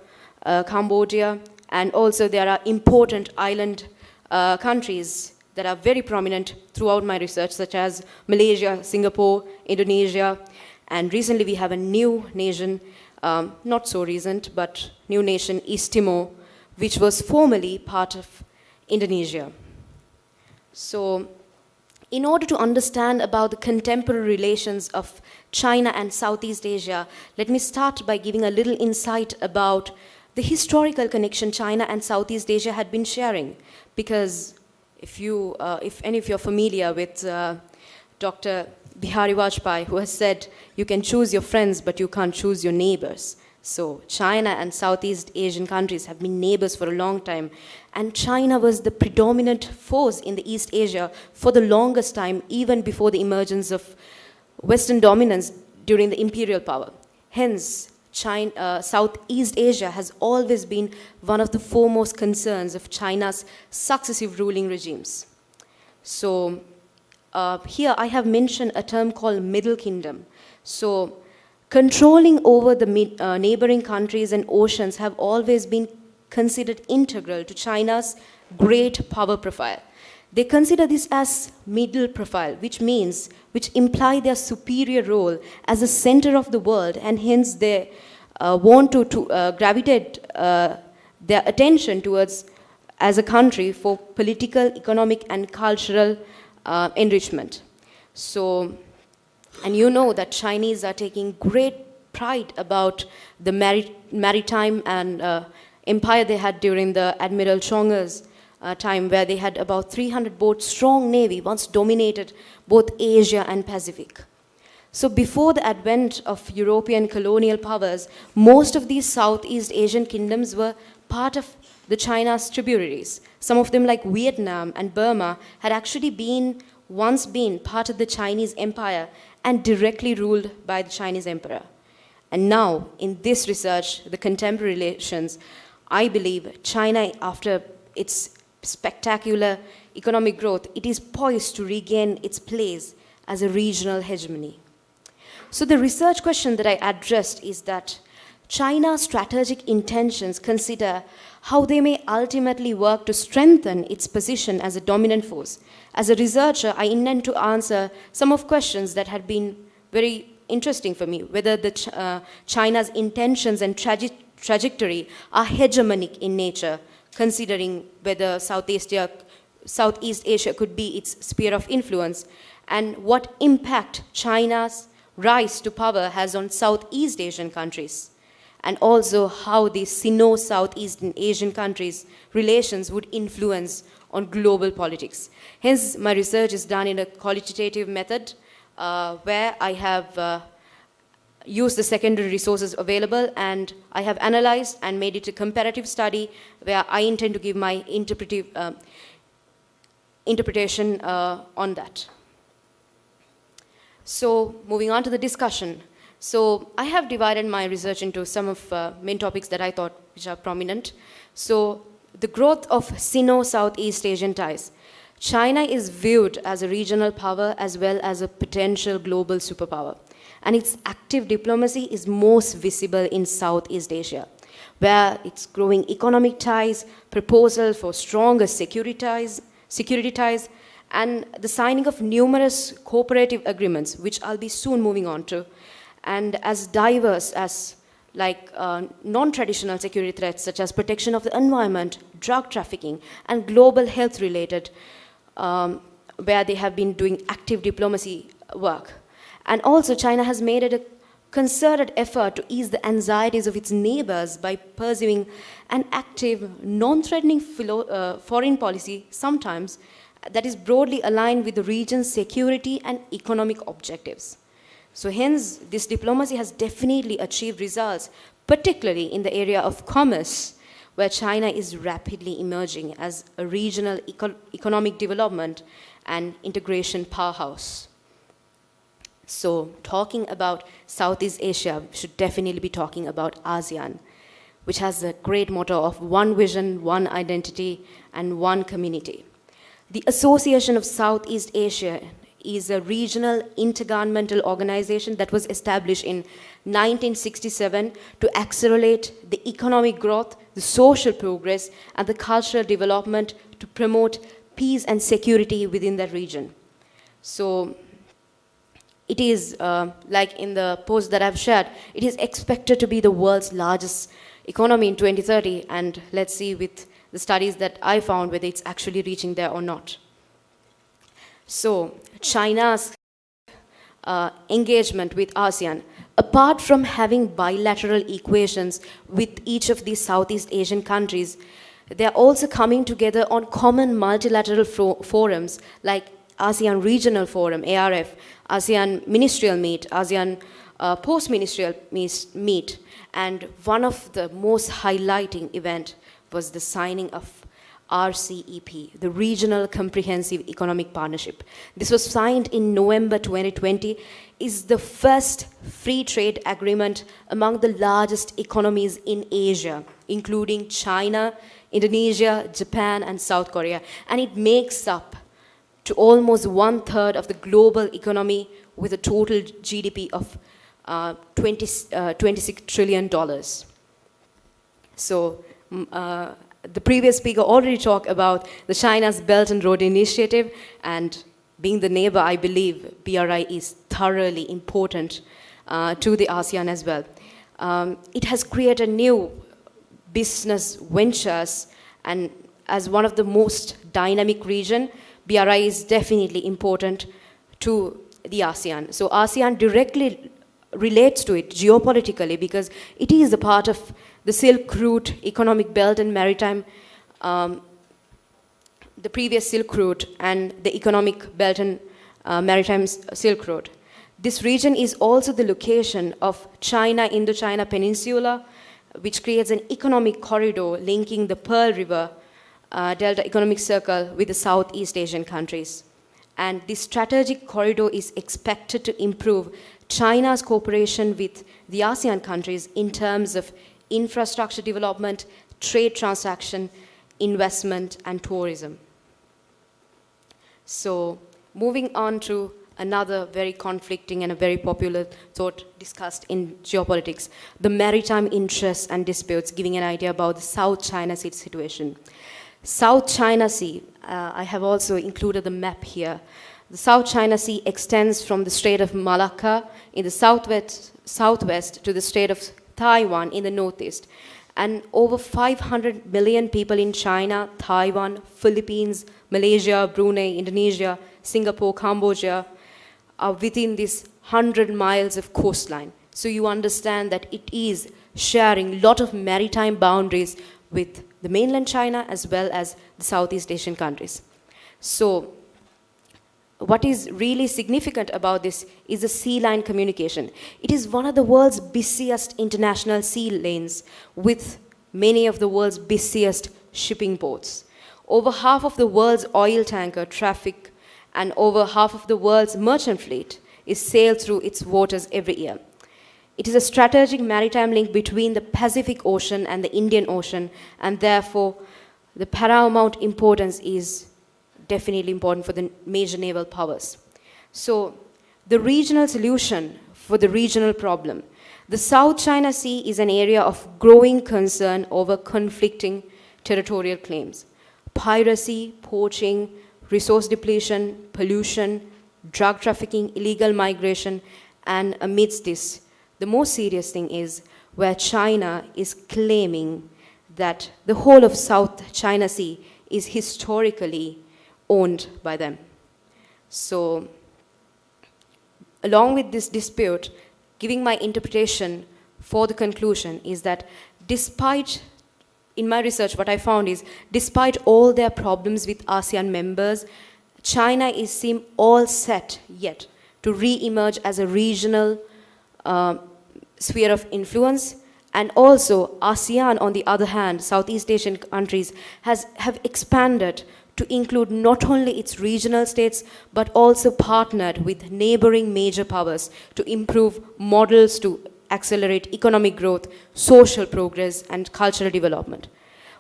Cambodia, and also there are important island countries that are very prominent throughout my research, such as Malaysia, Singapore, Indonesia, and recently we have a new nation, not so recent, but new nation, East Timor, which was formerly part of Indonesia. So, in order to understand about the contemporary relations of China and Southeast Asia, let me start by giving a little insight about the historical connection China and Southeast Asia had been sharing. Because if any of you are familiar with Dr. Bihari Vajpayee, who has said, you can choose your friends, but you can't choose your neighbors. So China and Southeast Asian countries have been neighbors for a long time. And China was the predominant force in the East Asia for the longest time, even before the emergence of Western dominance during the imperial power. Hence, Southeast Asia has always been one of the foremost concerns of China's successive ruling regimes. So here I have mentioned a term called Middle Kingdom. So controlling over the neighboring countries and oceans have always been considered integral to China's great power profile. They consider this as middle profile, which imply their superior role as a center of the world, and hence they want to gravitate their attention towards as a country for political, economic, and cultural enrichment. So, and you know that Chinese are taking great pride about the maritime and empire they had during the Admiral Chonger's time, where they had about 300 boats strong navy, once dominated both Asia and Pacific. So before the advent of European colonial powers, most of these Southeast Asian kingdoms were part of the China's tributaries. Some of them, like Vietnam and Burma, had actually once been part of the Chinese empire and directly ruled by the Chinese emperor. And now, in this research, the contemporary relations, I believe China, after its spectacular economic growth, it is poised to regain its place as a regional hegemony. So the research question that I addressed is that China's strategic intentions consider how they may ultimately work to strengthen its position as a dominant force. As a researcher, I intend to answer some of questions that had been very interesting for me, whether China's intentions and trajectory are hegemonic in nature, considering whether Southeast Asia could be its sphere of influence, and what impact China's rise to power has on Southeast Asian countries, and also how the Sino-Southeast Asian countries' relations would influence on global politics. Hence, my research is done in a qualitative method where I have used the secondary resources available, and I have analyzed and made it a comparative study where I intend to give my interpretation on that. So, moving on to the discussion. So, I have divided my research into some of main topics that I thought which are prominent. So, the growth of Sino-Southeast Asian ties. China is viewed as a regional power as well as a potential global superpower. And its active diplomacy is most visible in Southeast Asia, where its growing economic ties, proposal for stronger security ties, and the signing of numerous cooperative agreements, which I'll be soon moving on to, and as diverse as non-traditional security threats such as protection of the environment, drug trafficking, and global health-related, where they have been doing active diplomacy work. And also, China has made it a concerted effort to ease the anxieties of its neighbors by pursuing an active, non-threatening foreign policy, sometimes, that is broadly aligned with the region's security and economic objectives. So hence, this diplomacy has definitely achieved results, particularly in the area of commerce, where China is rapidly emerging as a regional economic development and integration powerhouse. So talking about Southeast Asia, we should definitely be talking about ASEAN, which has a great motto of one vision, one identity, and one community. The Association of Southeast Asia is a regional intergovernmental organization that was established in 1967 to accelerate the economic growth, the social progress, and the cultural development to promote peace and security within that region. So it is, like in the post that I've shared, it is expected to be the world's largest economy in 2030, and let's see with the studies that I found whether it's actually reaching there or not. So China's engagement with ASEAN, apart from having bilateral equations with each of these Southeast Asian countries, they are also coming together on common multilateral forums like ASEAN Regional Forum, ARF, ASEAN Ministerial Meet, ASEAN Post-Ministerial Meet, and one of the most highlighting event was the signing of RCEP, the Regional Comprehensive Economic Partnership. This was signed in November 2020, is the first free trade agreement among the largest economies in Asia, including China, Indonesia, Japan, and South Korea. And it makes up to almost 1/3 of the global economy with a total GDP of $26 trillion. So the previous speaker already talked about the China's Belt and Road Initiative, and being the neighbor, I believe BRI is thoroughly important to the ASEAN as well. It has created new business ventures, and as one of the most dynamic region, BRI is definitely important to the ASEAN. So ASEAN directly relates to it geopolitically because it is a part of the Silk Route economic belt and maritime, the previous Silk Route and the economic belt and maritime Silk Road. This region is also the location of China-Indochina Peninsula, which creates an economic corridor linking the Pearl River Delta Economic Circle with the Southeast Asian countries. And this strategic corridor is expected to improve China's cooperation with the ASEAN countries in terms of infrastructure development, trade transaction, investment, and tourism. So moving on to another very conflicting and a very popular thought discussed in geopolitics, the maritime interests and disputes, giving an idea about the South China Sea situation. South China Sea, I have also included the map here. The South China Sea extends from the Strait of Malacca in the southwest to the Strait of Taiwan in the northeast. And over 500 million people in China, Taiwan, Philippines, Malaysia, Brunei, Indonesia, Singapore, Cambodia are within this 100 miles of coastline. So you understand that it is sharing a lot of maritime boundaries with the mainland China as well as the Southeast Asian countries. So what is really significant about this is the sea line communication. It is one of the world's busiest international sea lanes with many of the world's busiest shipping ports. Over half of the world's oil tanker traffic and over half of the world's merchant fleet is sailed through its waters every year. It is a strategic maritime link between the Pacific Ocean and the Indian Ocean, and therefore the paramount importance is definitely important for the major naval powers. So the regional solution for the regional problem. The South China Sea is an area of growing concern over conflicting territorial claims. Piracy, poaching, resource depletion, pollution, drug trafficking, illegal migration, and amidst this, the most serious thing is where China is claiming that the whole of South China Sea is historically owned by them. So, along with this dispute, giving my interpretation for the conclusion is that despite, in my research, what I found is, despite all their problems with ASEAN members, China is seem all set yet to re-emerge as a regional sphere of influence. And also ASEAN, on the other hand, Southeast Asian countries have expanded to include not only its regional states, but also partnered with neighboring major powers to improve models to accelerate economic growth, social progress, and cultural development.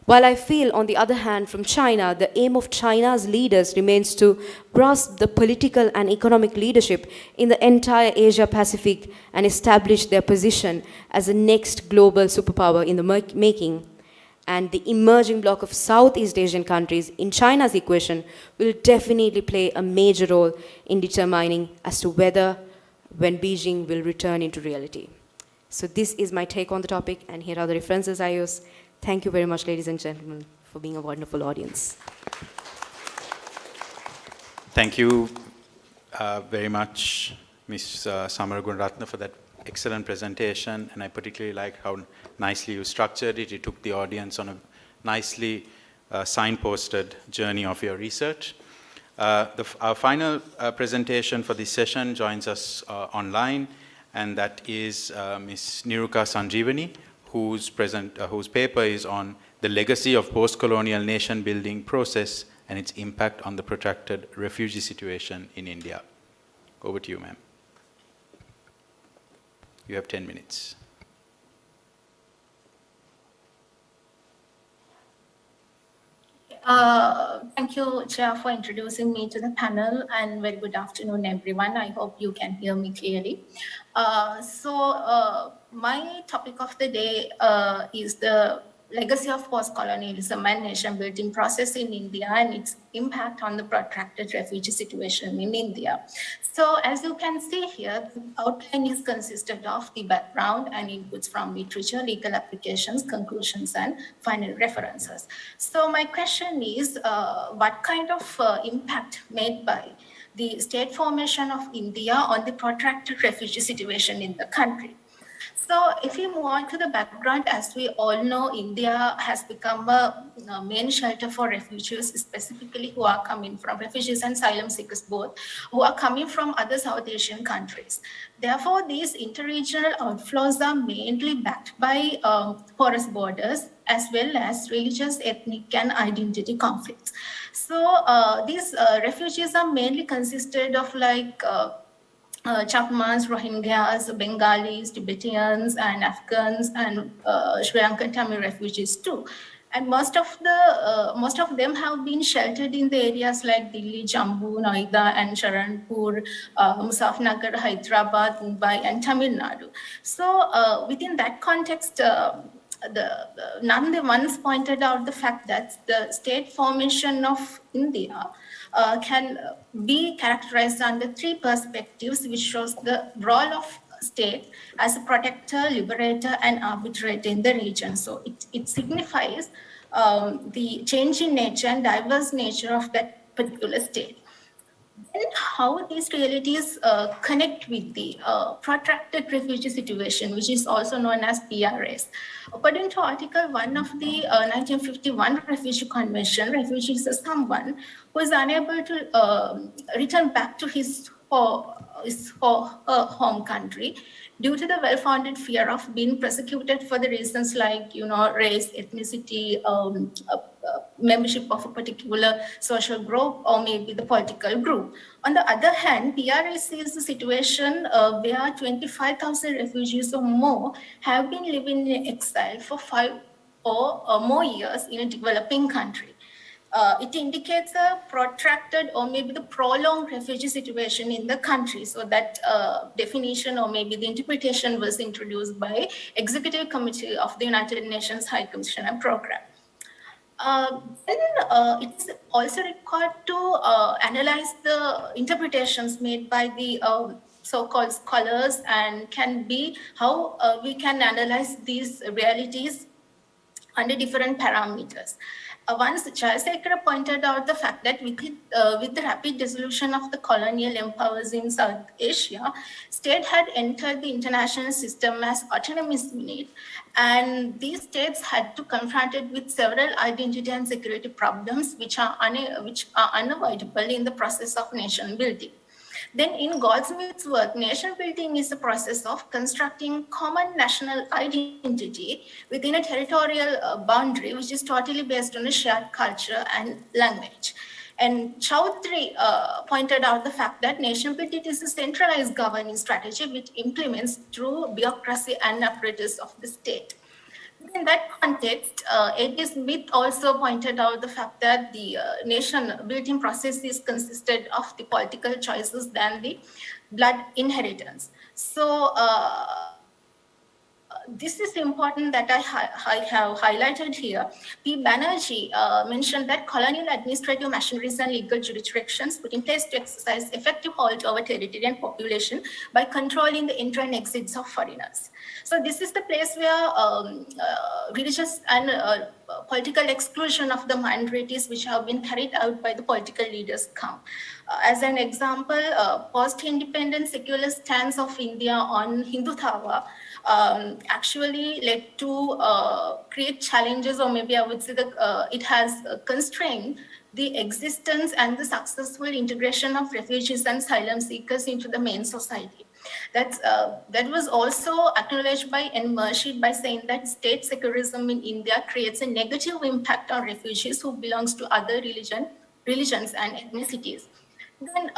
While I feel, on the other hand, from China, the aim of China's leaders remains to grasp the political and economic leadership in the entire Asia-Pacific and establish their position as the next global superpower in the making. And the emerging bloc of Southeast Asian countries in China's equation will definitely play a major role in determining as to whether when Beijing will return into reality. So this is my take on the topic, and here are the references I use. Thank you very much, ladies and gentlemen, for being a wonderful audience. Thank you very much, Ms. Samaragunarathna, for that excellent presentation, and I particularly like how nicely you structured it. You took the audience on a nicely signposted journey of your research. Our final presentation for this session joins us online, and that is Ms. Niruka Sanjeewani, whose paper is on the legacy of post-colonial nation-building process and its impact on the protracted refugee situation in India. Over to you, ma'am. You have 10 minutes. Thank you, Chair, for introducing me to the panel, and very good afternoon, everyone. I hope you can hear me clearly. My topic of the day is the legacy of post-colonialism and nation-building process in India and its impact on the protracted refugee situation in India. So as you can see here, the outline is consisted of the background and inputs from literature, legal applications, conclusions, and final references. So my question is, what kind of impact made by the state formation of India on the protracted refugee situation in the country? So if we move on to the background, as we all know, India has become a main shelter for refugees, specifically who are coming from refugees and asylum seekers both, who are coming from other South Asian countries. Therefore, these interregional outflows are mainly backed by porous borders, as well as religious, ethnic, and identity conflicts. So these refugees are mainly consisted of like Chakmas, Rohingyas, Bengalis, Tibetans, and Afghans, and Sri Lankan Tamil refugees too. And most of them have been sheltered in the areas like Delhi, Jammu, Noida, and Sharanpur, Muzaffarnagar, Hyderabad, Mumbai, and Tamil Nadu. So within that context, Nande once pointed out the fact that the state formation of India can be characterized under three perspectives, which shows the role of state as a protector, liberator, and arbitrator in the region. So it signifies the changing nature and diverse nature of that particular state. And how these realities connect with the protracted refugee situation, which is also known as PRS. According to Article 1 of the 1951 Refugee Convention, refugee is someone who is unable to return back to his home country due to the well-founded fear of being persecuted for the reasons like, race, ethnicity, membership of a particular social group, or maybe the political group. On the other hand, PRS is a situation where 25,000 refugees or more have been living in exile for 5 or more years in a developing country. It indicates a protracted or maybe the prolonged refugee situation in the country. So that definition or maybe the interpretation was introduced by Executive Committee of the United Nations High Commissioner Program. Then it is also required to analyze the interpretations made by the so-called scholars, and can be how we can analyze these realities under different parameters. Once Chairperson pointed out the fact that with the rapid dissolution of the colonial empires in South Asia, state had entered the international system as autonomous unit, and these states had to confront it with several identity and security problems which are unavoidable in the process of nation building. Then in Goldsmith's work, nation building is a process of constructing common national identity within a territorial boundary, which is totally based on a shared culture and language. And Chowdhury pointed out the fact that nation building is a centralized governing strategy which implements through bureaucracy and apparatus of the state. In that context, A.T. Smith also pointed out the fact that the nation-building process is consisted of the political choices than the blood inheritance. So this is important that I have highlighted here. P. Banerjee mentioned that colonial administrative machineries and legal jurisdictions put in place to exercise effective hold over territory and population by controlling the entry and exits of foreigners. So this is the place where religious and political exclusion of the minorities which have been carried out by the political leaders come. As an example, post-independent secular stance of India on Hindutva actually led to create challenges, or maybe I would say that it has constrained the existence and the successful integration of refugees and asylum seekers into the main society. That was also acknowledged by N. Murshid by saying that state secularism in India creates a negative impact on refugees who belongs to other religions and ethnicities. Then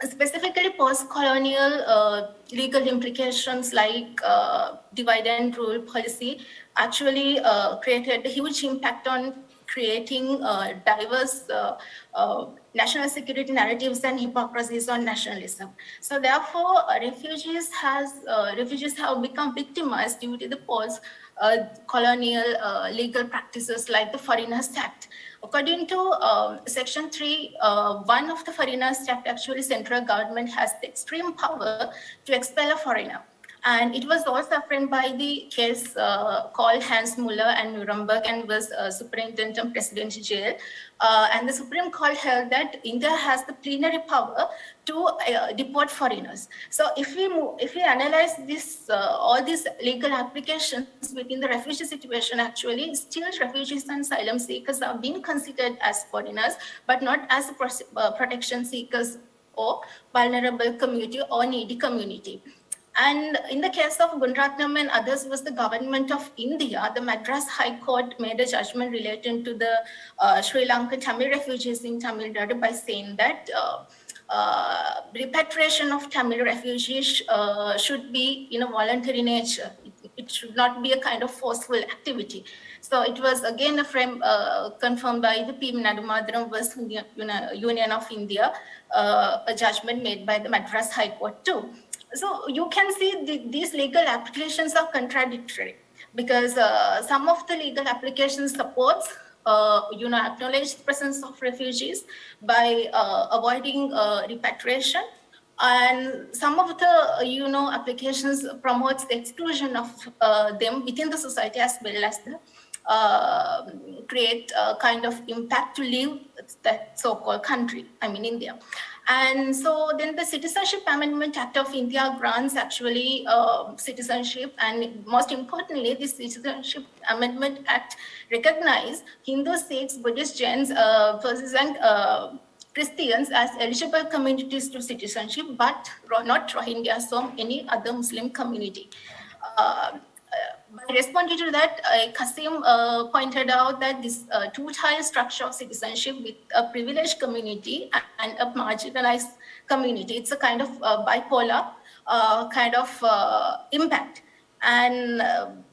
specifically post-colonial legal implications like divide and rule policy actually created a huge impact on creating diverse national security narratives and hypocrisies on nationalism. So therefore, refugees have become victimized due to the post-colonial legal practices like the Foreigners Act. According to Section 3(1) of the Foreigners Act, actually central government has the extreme power to expel a foreigner. And it was also affirmed by the case called Hans Muller and Nuremberg and was Superintendent of Presidential Jail. And the Supreme Court held that India has the plenary power to deport foreigners. So if we analyze this, all these legal applications within the refugee situation, actually still refugees and asylum seekers are being considered as foreigners, but not as protection seekers or vulnerable community or needy community. And in the case of Gunaratnam and others was the government of India, the Madras High Court made a judgment relating to the Sri Lankan Tamil refugees in Tamil Nadu by saying that repatriation of Tamil refugees should be voluntary nature. It should not be a kind of forceful activity. So it was again a frame confirmed by the P. Maddumage versus Union of India, a judgment made by the Madras High Court too. So you can see these legal applications are contradictory because some of the legal applications supports acknowledge the presence of refugees by avoiding repatriation, and some of the applications promotes the exclusion of them within the society as well as the create a kind of impact to leave that so-called country, I mean India. And so then the Citizenship Amendment Act of India grants actually citizenship, and most importantly, the Citizenship Amendment Act recognizes Hindus, Sikhs, Buddhists, Jains, Parsis and Christians as eligible communities to citizenship, but not Rohingyas or any other Muslim community. By responding to that, Kasim pointed out that this two-tier structure of citizenship with a privileged community and a marginalized community, it's a kind of bipolar kind of impact. And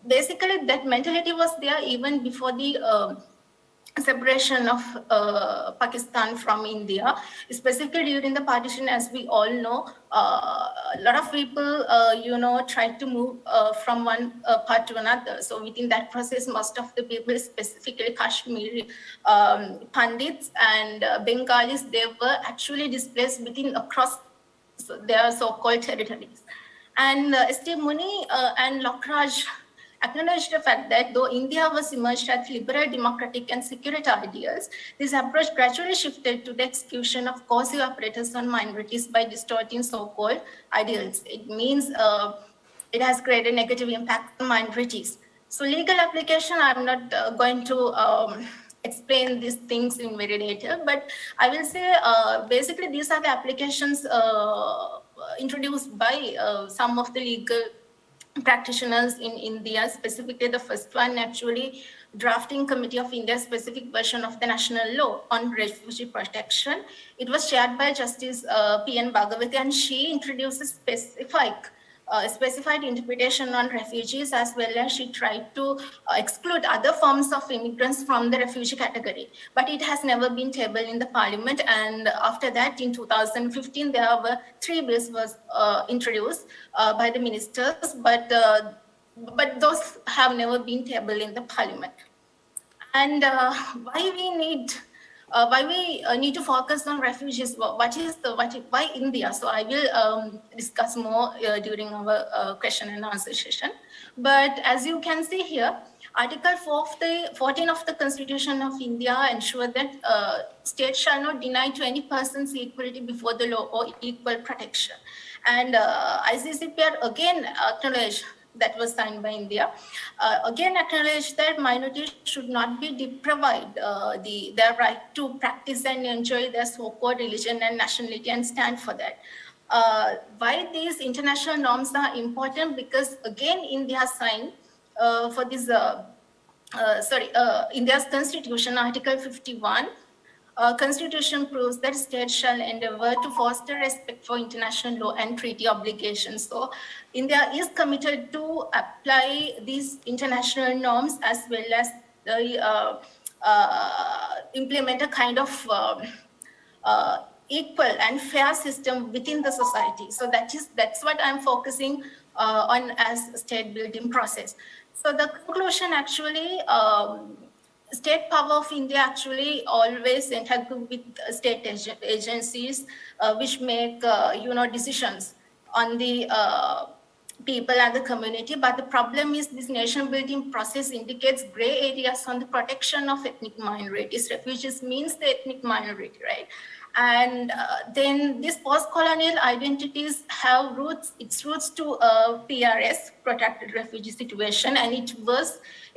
basically that mentality was there even before the separation of Pakistan from India, specifically during the partition. As we all know, a lot of people, tried to move from one part to another. So within that process, most of the people, specifically Kashmiri Pandits and Bengalis, they were actually displaced across their so-called territories. And S.T. Muni and Lokraj acknowledged the fact that though India was emerged as liberal, democratic, and secular ideals, this approach gradually shifted to the execution of coercive apparatus on minorities by distorting so-called ideals. It means it has created negative impact on minorities. So legal application, I'm not going to explain these things in very detail, but I will say basically these are the applications introduced by some of the legal practitioners in India, specifically the first one actually drafting committee of India's specific version of the national law on refugee protection. It was chaired by Justice P.N. Bhagavati, and she introduces specified interpretation on refugees, as well as she tried to exclude other forms of immigrants from the refugee category. But it has never been tabled in the parliament, and after that in 2015 there were 3 bills was introduced by the ministers, but those have never been tabled in the parliament. And why we need to focus on refugees? Why India? So I will discuss more during our question and answer session. But as you can see here, Article 14 of the Constitution of India ensures that states shall not deny to any persons equality before the law or equal protection. And ICCPR again acknowledged, that was signed by India, again acknowledged that minorities should not be deprived their right to practice and enjoy their so-called religion and nationality, and stand for that. Why these international norms are important? Because again, India signed for this, India's Constitution, Article 51, Constitution proves that states shall endeavor to foster respect for international law and treaty obligations. So India is committed to apply these international norms, as well as implement a kind of equal and fair system within the society. So that's what I'm focusing on as state building process. So the conclusion actually, state power of India actually always interacts with state agencies, which make decisions on the people and the community. But the problem is this nation building process indicates gray areas on the protection of ethnic minorities. Refugees means the ethnic minority, right? And then these post-colonial identities have its roots to PRS, Protracted Refugee Situation, and it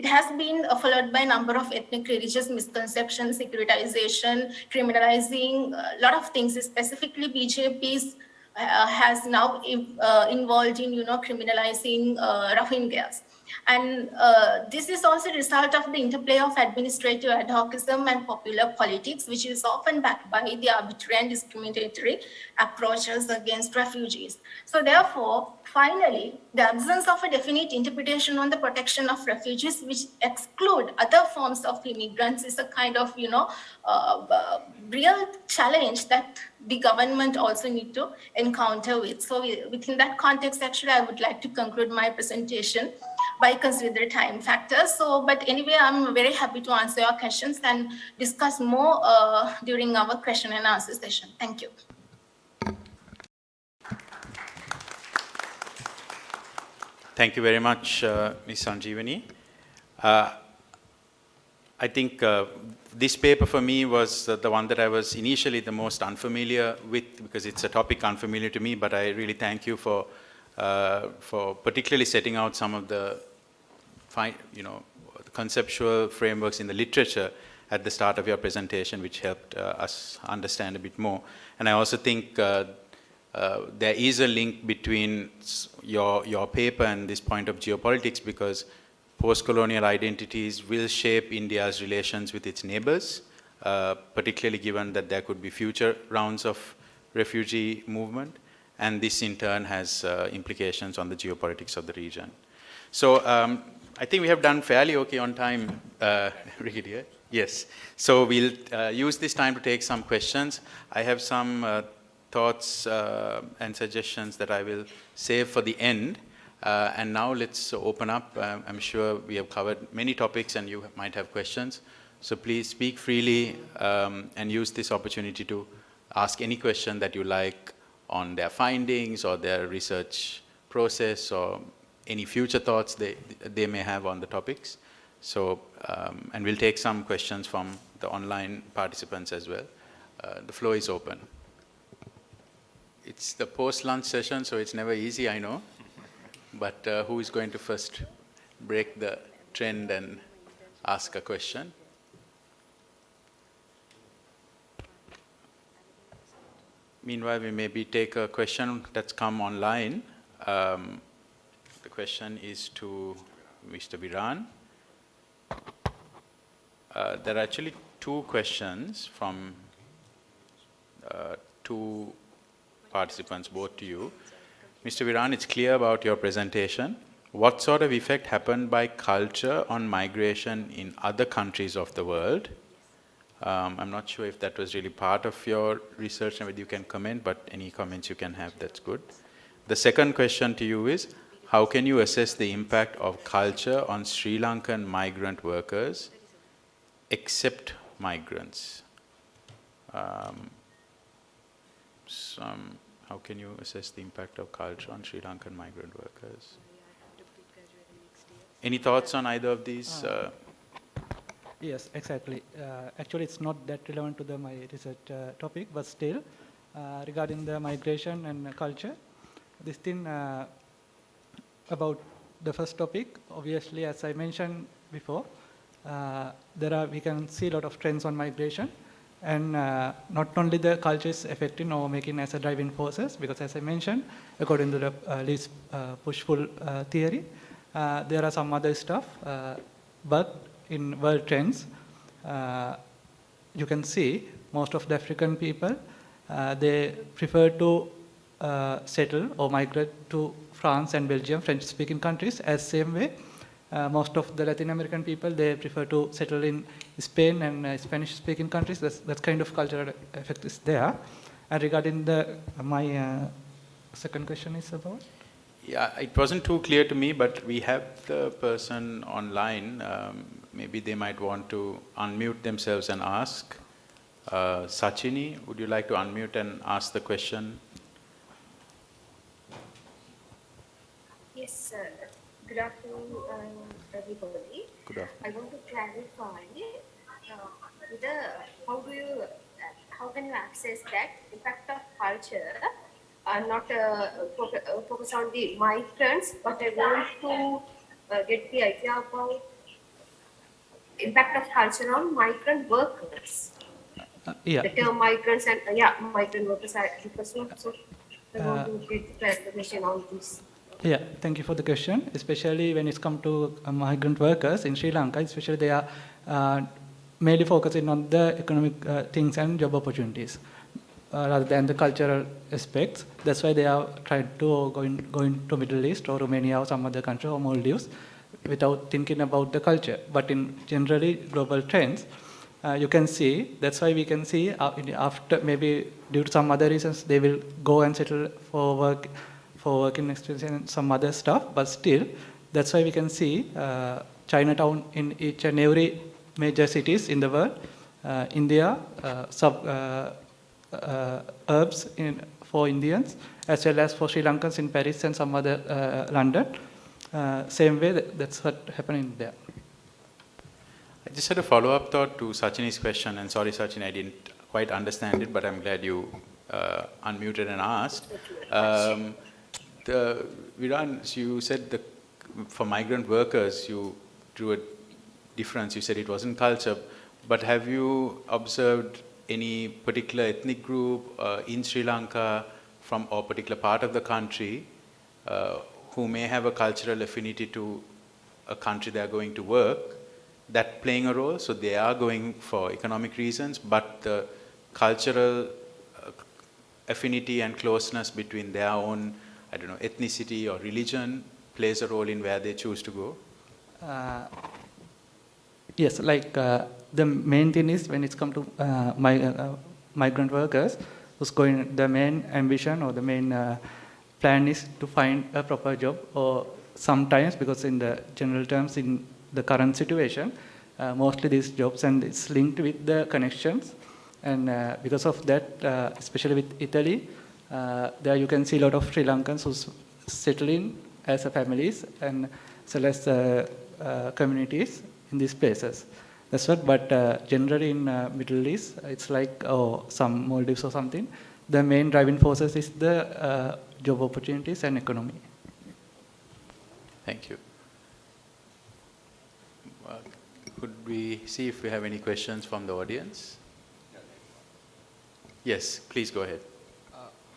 has been followed by a number of ethnic religious misconceptions, securitization, criminalizing, a lot of things. Specifically, BJP has now involved in criminalizing Rohingyas. And this is also a result of the interplay of administrative ad hocism and popular politics, which is often backed by the arbitrary and discriminatory approaches against refugees. So therefore, finally, the absence of a definite interpretation on the protection of refugees, which exclude other forms of immigrants, is a kind of, real challenge that the government also need to encounter with. So within that context, actually, I would like to conclude my presentation by considering the time factor. So, but anyway, I'm very happy to answer your questions and discuss more during our question and answer session. Thank you. Thank you very much, Ms. Sanjeevani. I think this paper for me was the one that I was initially the most unfamiliar with, because it's a topic unfamiliar to me, but I really thank you for particularly setting out some of the conceptual frameworks in the literature at the start of your presentation, which helped us understand a bit more. And I also think there is a link between your paper and this point of geopolitics, because post-colonial identities will shape India's relations with its neighbors, particularly given that there could be future rounds of refugee movement. And this in turn has implications on the geopolitics of the region. So I think we have done fairly okay on time, Ricky. Yes. So we'll use this time to take some questions. I have some thoughts and suggestions that I will save for the end. And now let's open up. I'm sure we have covered many topics and you might have questions. So please speak freely and use this opportunity to ask any question that you like on their findings or their research process, or any future thoughts they may have on the topics. So, and we'll take some questions from the online participants as well. The floor is open. It's the post-lunch session, so it's never easy, I know. But who is going to first break the trend and ask a question? Meanwhile, we maybe take a question that's come online. The question is to Mr. Biran. There are actually two questions from two participants, both to you. Mr. Biran, it's clear about your presentation. What sort of effect happened by culture on migration in other countries of the world? I'm not sure if that was really part of your research and whether you can comment, but any comments you can have, that's good. The second question to you is, how can you assess the impact of culture on Sri Lankan migrant workers, except migrants? How can you assess the impact of culture on Sri Lankan migrant workers? Any thoughts on either of these? Yes, exactly. Actually, it's not that relevant to my research topic, but still, regarding the migration and culture, this thing about the first topic, obviously, as I mentioned before, we can see a lot of trends on migration, and not only the culture is affecting or making as a driving forces, because as I mentioned, according to the least push-pull theory, there are some other stuff, but in world trends, you can see most of the African people, they prefer to settle or migrate to France and Belgium, French-speaking countries, as same way. Most of the Latin American people, they prefer to settle in Spain and Spanish-speaking countries. That kind of cultural effect is there. And regarding my second question is about? Yeah, it wasn't too clear to me, but we have the person online. Maybe they might want to unmute themselves and ask. Sachini, would you like to unmute and ask the question? Yes, sir. Good afternoon, everybody. Good afternoon. I want to clarify how can you access that impact of culture? Not focus on the migrants, but I want to get the idea about impact of culture on migrant workers. Yeah. The term migrants and migrant workers are different. So I want to get clarification on this. Yeah, thank you for the question. Especially when it's come to migrant workers in Sri Lanka, especially they are mainly focusing on the economic things and job opportunities rather than the cultural aspects. That's why they are trying to going to Middle East or Romania or some other country or Maldives without thinking about the culture. But in generally global trends, you can see, that's why we can see after maybe due to some other reasons, they will go and settle for working experience and some other stuff, but still, that's why we can see Chinatown in each and every major cities in the world, India, herbs for Indians, as well as for Sri Lankans in Paris and some other London. Same way, that's what happening there. I just had a follow-up thought to Sachini's question, and sorry, Sachin, I didn't quite understand it, but I'm glad you unmuted and asked. Viran, you said for migrant workers, you drew a difference. You said it wasn't culture, but have you observed any particular ethnic group in Sri Lanka from a particular part of the country who may have a cultural affinity to a country they are going to work, that playing a role? So they are going for economic reasons, but the cultural affinity and closeness between their own, I don't know, ethnicity or religion plays a role in where they choose to go? Yes, like the main thing is when it's come to migrant workers, the main ambition or the main plan is to find a proper job, or sometimes, because in the general terms in the current situation, mostly these jobs, and it's linked with the connections, and because of that, especially with Italy, there you can see a lot of Sri Lankans who settle in as a families and as well as communities in these places. That's what, but generally in Middle East, it's like some Maldives or something. The main driving forces is the job opportunities and economy. Thank you. Could we see if we have any questions from the audience? Yes, please go ahead.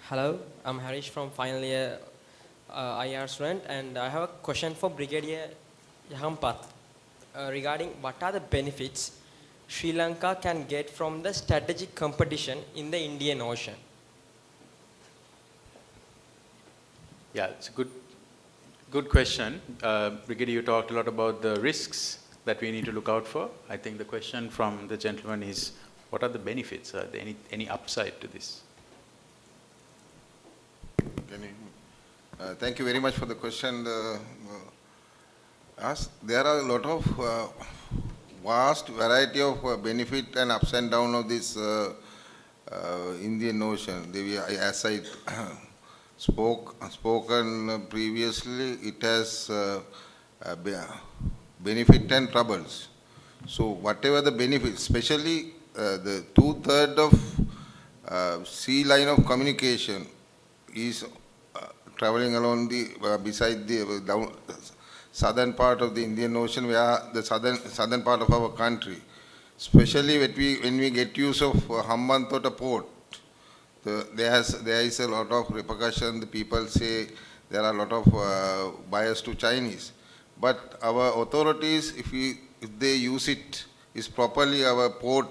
Hello, I'm Harish from final year IR student, and I have a question for Brigadier Yahampath regarding what are the benefits Sri Lanka can get from the strategic competition in the Indian Ocean. Yeah, it's a good question. Brigadier, you talked a lot about the risks that we need to look out for. I think the question from the gentleman is, what are the benefits? Are there any upside to this? Thank you very much for the question. There are a lot of vast variety of benefit and ups and down of this Indian Ocean. As I spoken previously, it has benefit and troubles. So whatever the benefits, especially the 2/3 of sea line of communication is traveling along the beside the southern part of the Indian Ocean, where the southern part of our country, especially when we get use of Hambantota port, there is a lot of repercussion. The people say there are a lot of bias to Chinese, but our authorities, if they use it is properly, our port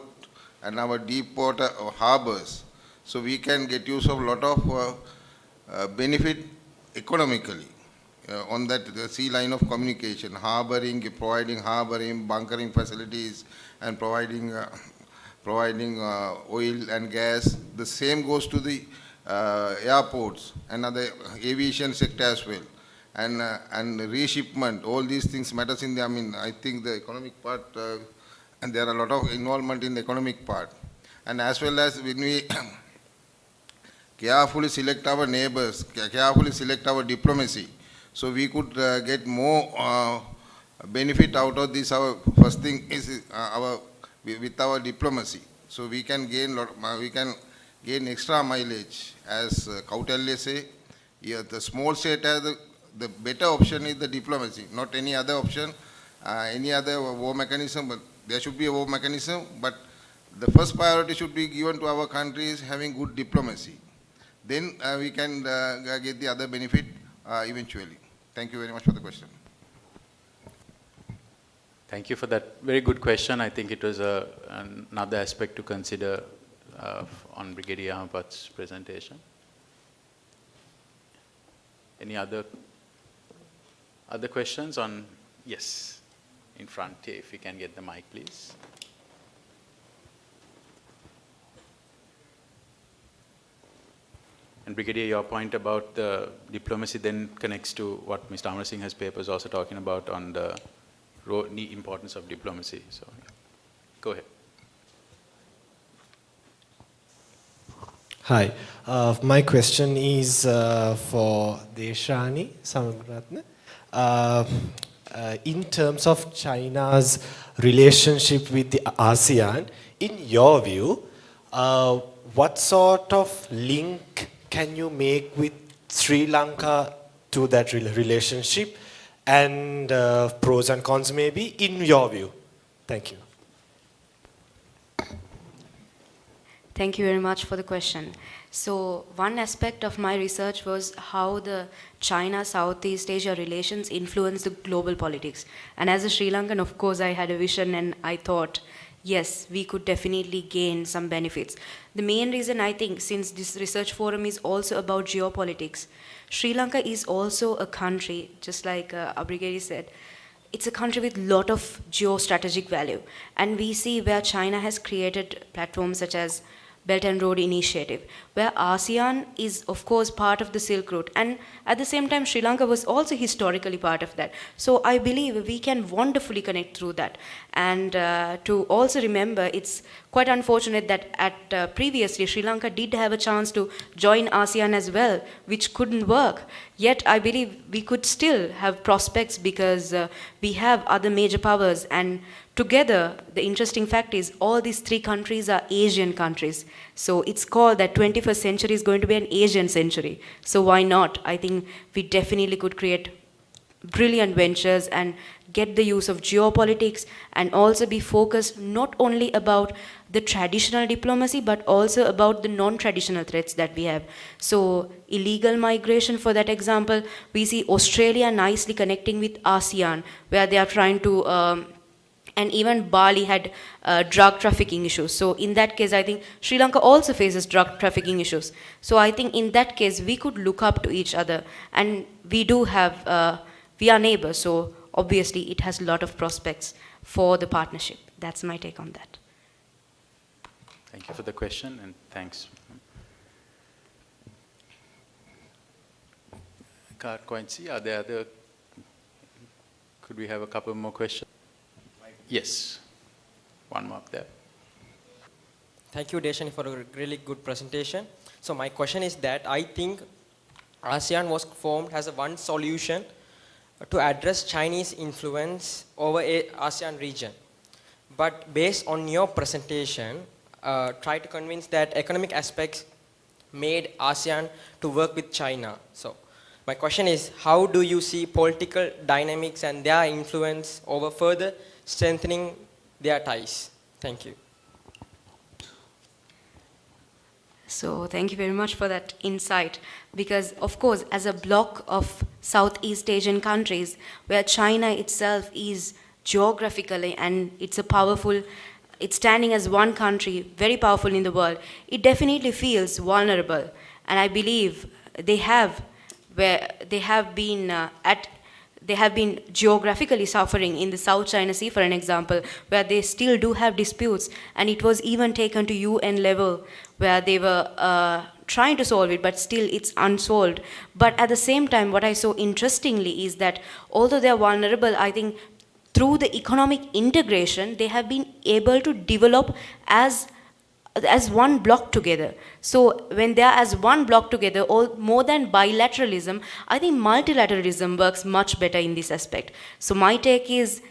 and our deep water harbors, so we can get use of a lot of benefit economically on that sea line of communication, providing harboring, bunkering facilities, and providing oil and gas. The same goes to the airports and other aviation sector as well, and reshipment. All these things matters in the. I think the economic part, and there are a lot of involvement in the economic part, and as well as when we carefully select our neighbors, carefully select our diplomacy, so we could get more benefit out of this. Our first thing is with our diplomacy, so we can gain extra mileage. As Kautalya say, the small state has the better option is the diplomacy, not any other option, any other war mechanism. But there should be a war mechanism, but the first priority should be given to our countries having good diplomacy. Then we can get the other benefit eventually. Thank you very much for the question. Thank you for that very good question. I think it was another aspect to consider on Brigadier Yahampath's presentation. Any other questions on? Yes, in front here, if you can get the mic, please. And Brigadier, your point about the diplomacy then connects to what Mr. Amarasinghe's paper is also talking about on the importance of diplomacy. So, yeah. Go ahead. Hi. My question is for Deshani Samaragunarathna. In terms of China's relationship with the ASEAN, in your view, what sort of link can you make with Sri Lanka to that relationship, and pros and cons maybe in your view? Thank you. Thank you very much for the question. So one aspect of my research was how the China-Southeast Asia relations influence the global politics. And as a Sri Lankan, of course, I had a vision and I thought, yes, we could definitely gain some benefits. The main reason, I think, since this research forum is also about geopolitics, Sri Lanka is also a country, just like Brigadier said, it's a country with a lot of geostrategic value. And we see where China has created platforms such as Belt and Road Initiative, where ASEAN is, of course, part of the Silk Route. And at the same time, Sri Lanka was also historically part of that. So I believe we can wonderfully connect through that. And to also remember, it's quite unfortunate that previously Sri Lanka did have a chance to join ASEAN as well, which couldn't work. Yet I believe we could still have prospects because we have other major powers, and together, the interesting fact is all these three countries are Asian countries. So it's called that 21st century is going to be an Asian century. So why not? I think we definitely could create brilliant ventures and get the use of geopolitics, and also be focused not only about the traditional diplomacy but also about the non-traditional threats that we have. So illegal migration, for that example, we see Australia nicely connecting with ASEAN, where they are trying to and even Bali had drug trafficking issues. So in that case, I think Sri Lanka also faces drug trafficking issues. So I think in that case, we could look up to each other, and we do have, we are neighbors, so obviously it has a lot of prospects for the partnership. That's my take on that. Thank you for the question, and thanks. Can't quite see. Are there other? Could we have a couple more questions? Yes, one more up there. Thank you, Deshani, for a really good presentation. So my question is that I think ASEAN was formed as a one solution to address Chinese influence over a ASEAN region. But based on your presentation, try to convince that economic aspects made ASEAN to work with China. So my question is, how do you see political dynamics and their influence over further strengthening their ties? Thank you. So thank you very much for that insight, because of course, as a bloc of Southeast Asian countries, where China itself is geographically and it's standing as one country, very powerful in the world, it definitely feels vulnerable. And I believe they have been geographically suffering in the South China Sea, for an example, where they still do have disputes, and it was even taken to UN level where they were trying to solve it, but still it's unsolved. But at the same time, what I saw interestingly is that although they are vulnerable, I think through the economic integration, they have been able to develop as one block together. So when they are as one block together, more than bilateralism, I think multilateralism works much better in this aspect. So my take is,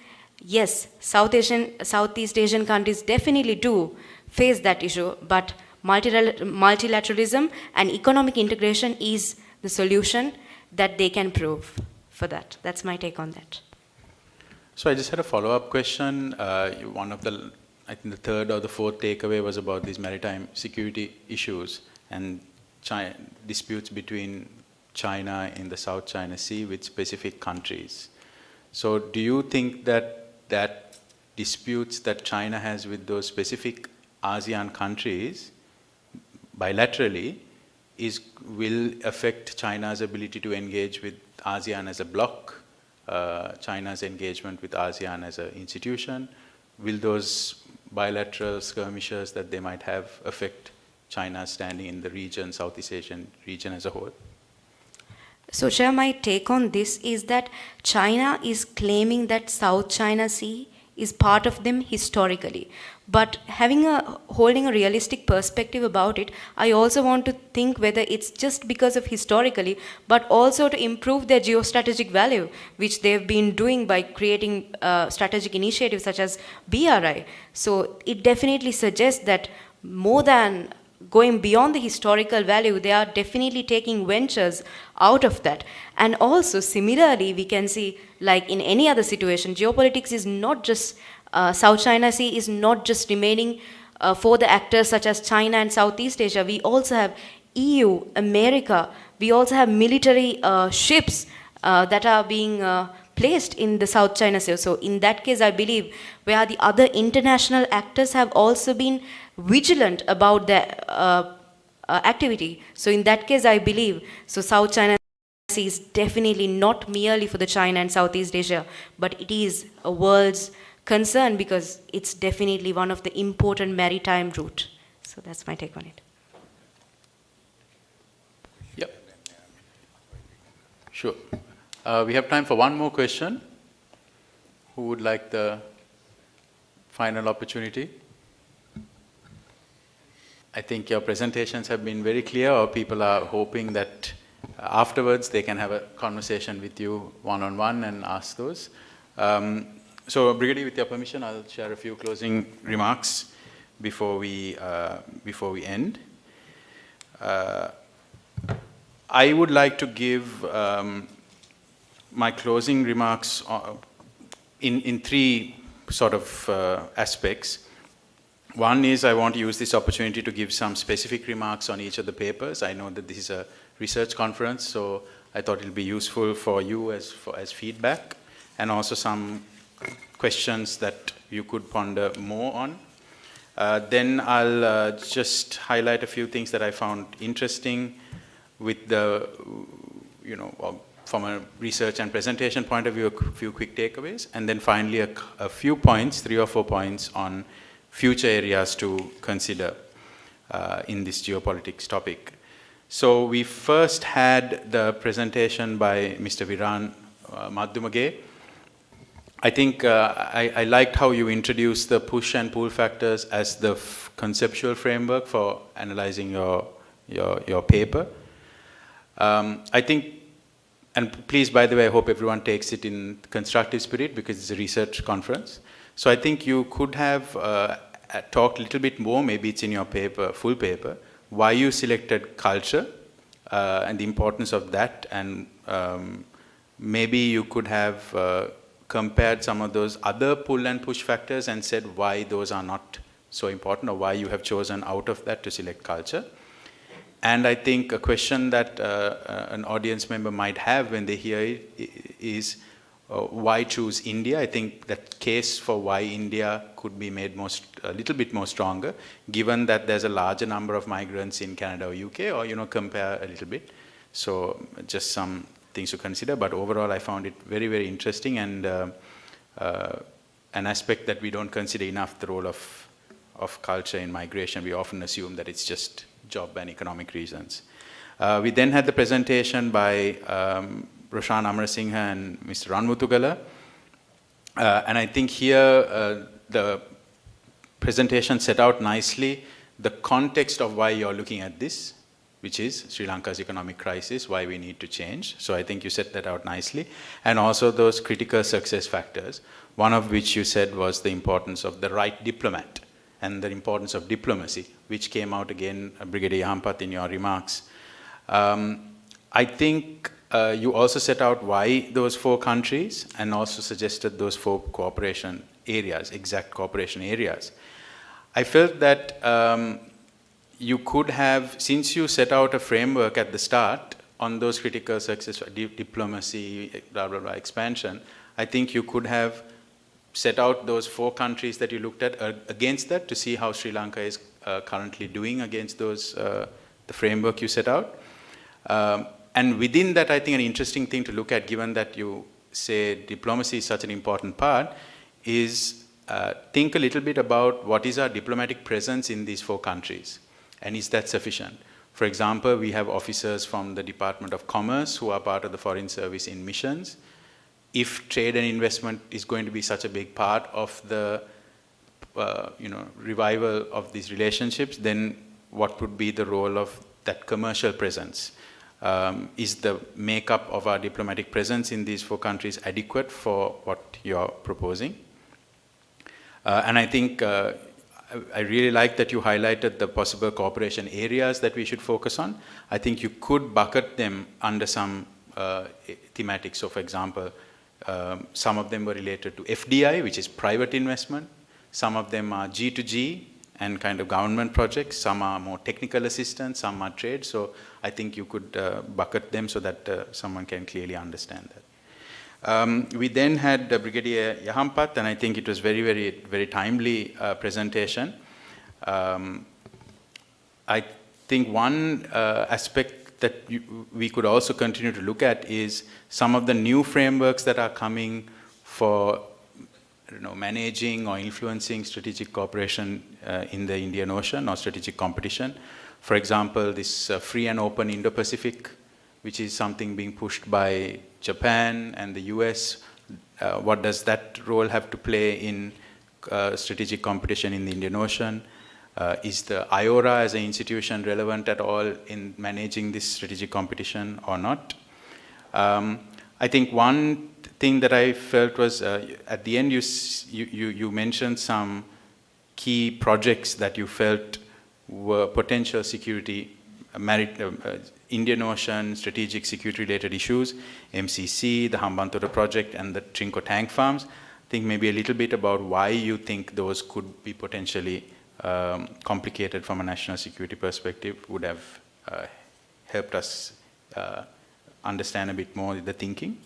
yes, Southeast Asian countries definitely do face that issue, but multilateralism and economic integration is the solution that they can prove for that. That's my take on that. So I just had a follow-up question. One of the, I think the third or the fourth takeaway was about these maritime security issues and disputes between China in the South China Sea with specific countries. So do you think that disputes that China has with those specific ASEAN countries bilaterally will affect China's ability to engage with ASEAN as a bloc, China's engagement with ASEAN as an institution? Will those bilateral skirmishes that they might have affect China's standing in the region, Southeast Asian region as a whole? So, Chair, my take on this is that China is claiming that South China Sea is part of them historically. But holding a realistic perspective about it, I also want to think whether it's just because of historically, but also to improve their geostrategic value, which they've been doing by creating strategic initiatives such as BRI. So it definitely suggests that more than going beyond the historical value, they are definitely taking ventures out of that. And also, similarly, we can see, like in any other situation, geopolitics is not just, South China Sea is not just remaining for the actors such as China and Southeast Asia. We also have EU, America, we also have military ships that are being placed in the South China Sea. So in that case, I believe where the other international actors have also been vigilant about their activity. So in that case, I believe, so South China Sea is definitely not merely for the China and Southeast Asia, but it is a world's concern because it's definitely one of the important maritime route. So that's my take on it. Yep. Sure. We have time for one more question. Who would like the final opportunity? I think your presentations have been very clear, or people are hoping that afterwards they can have a conversation with you one-on-one and ask those. So, Brigadier, with your permission, I'll share a few closing remarks before we end. I would like to give my closing remarks in three sort of aspects. One is I want to use this opportunity to give some specific remarks on each of the papers. I know that this is a research conference, so I thought it would be useful for you as feedback, and also some questions that you could ponder more on. Then I'll just highlight a few things that I found interesting with the, from a research and presentation point of view, a few quick takeaways, and then finally a few points, 3 or 4 points on future areas to consider in this geopolitics topic. So we first had the presentation by Mr. Viran Maddumage. I think I liked how you introduced the push and pull factors as the conceptual framework for analyzing your paper. I think, and please, by the way, I hope everyone takes it in constructive spirit because it's a research conference. So I think you could have talked a little bit more, maybe it's in your paper, full paper, why you selected culture and the importance of that, and maybe you could have compared some of those other pull and push factors and said why those are not so important, or why you have chosen out of that to select culture. And I think a question that an audience member might have when they hear it is, why choose India? I think that case for why India could be made a little bit more stronger, given that there's a larger number of migrants in Canada or UK, or compare a little bit. So just some things to consider. But overall, I found it very, very interesting, and an aspect that we don't consider enough, the role of culture in migration. We often assume that it's just job and economic reasons. We then had the presentation by Roshan Amarasinghe and Mr. Ranmuthugala. And I think here the presentation set out nicely the context of why you're looking at this, which is Sri Lanka's economic crisis, why we need to change. So I think you set that out nicely. And also those critical success factors, one of which you said was the importance of the right diplomat and the importance of diplomacy, which came out again, Brigadier Yahampath, in your remarks. I think you also set out why those 4 countries, and also suggested those 4 cooperation areas, exact cooperation areas. I felt that you could have, since you set out a framework at the start on those critical success, diplomacy, blah, blah, blah, expansion, I think you could have set out those 4 countries that you looked at against that to see how Sri Lanka is currently doing against those, the framework you set out. And within that, I think an interesting thing to look at, given that you say diplomacy is such an important part, is think a little bit about what is our diplomatic presence in these 4 countries, and is that sufficient? For example, we have officers from the Department of Commerce who are part of the Foreign Service in missions. If trade and investment is going to be such a big part of the revival of these relationships, then what would be the role of that commercial presence? Is the makeup of our diplomatic presence in these 4 countries adequate for what you're proposing? And I think I really like that you highlighted the possible cooperation areas that we should focus on. I think you could bucket them under some thematics. So for example, some of them were related to FDI, which is private investment. Some of them are G2G and kind of government projects. Some are more technical assistance, some are trade. So I think you could bucket them so that someone can clearly understand that. We then had Brigadier Yahampath, and I think it was very, very, very timely presentation. I think one aspect that we could also continue to look at is some of the new frameworks that are coming for managing or influencing strategic cooperation in the Indian Ocean, or strategic competition. For example, this free and open Indo-Pacific, which is something being pushed by Japan and the US. What does that role have to play in strategic competition in the Indian Ocean? Is the IORA as an institution relevant at all in managing this strategic competition or not? I think one thing that I felt was at the end you mentioned some key projects that you felt were potential security Indian Ocean strategic security-related issues, MCC, the Hambantota project, and the Trinco tank farms. I think maybe a little bit about why you think those could be potentially complicated from a national security perspective would have helped us understand a bit more the thinking.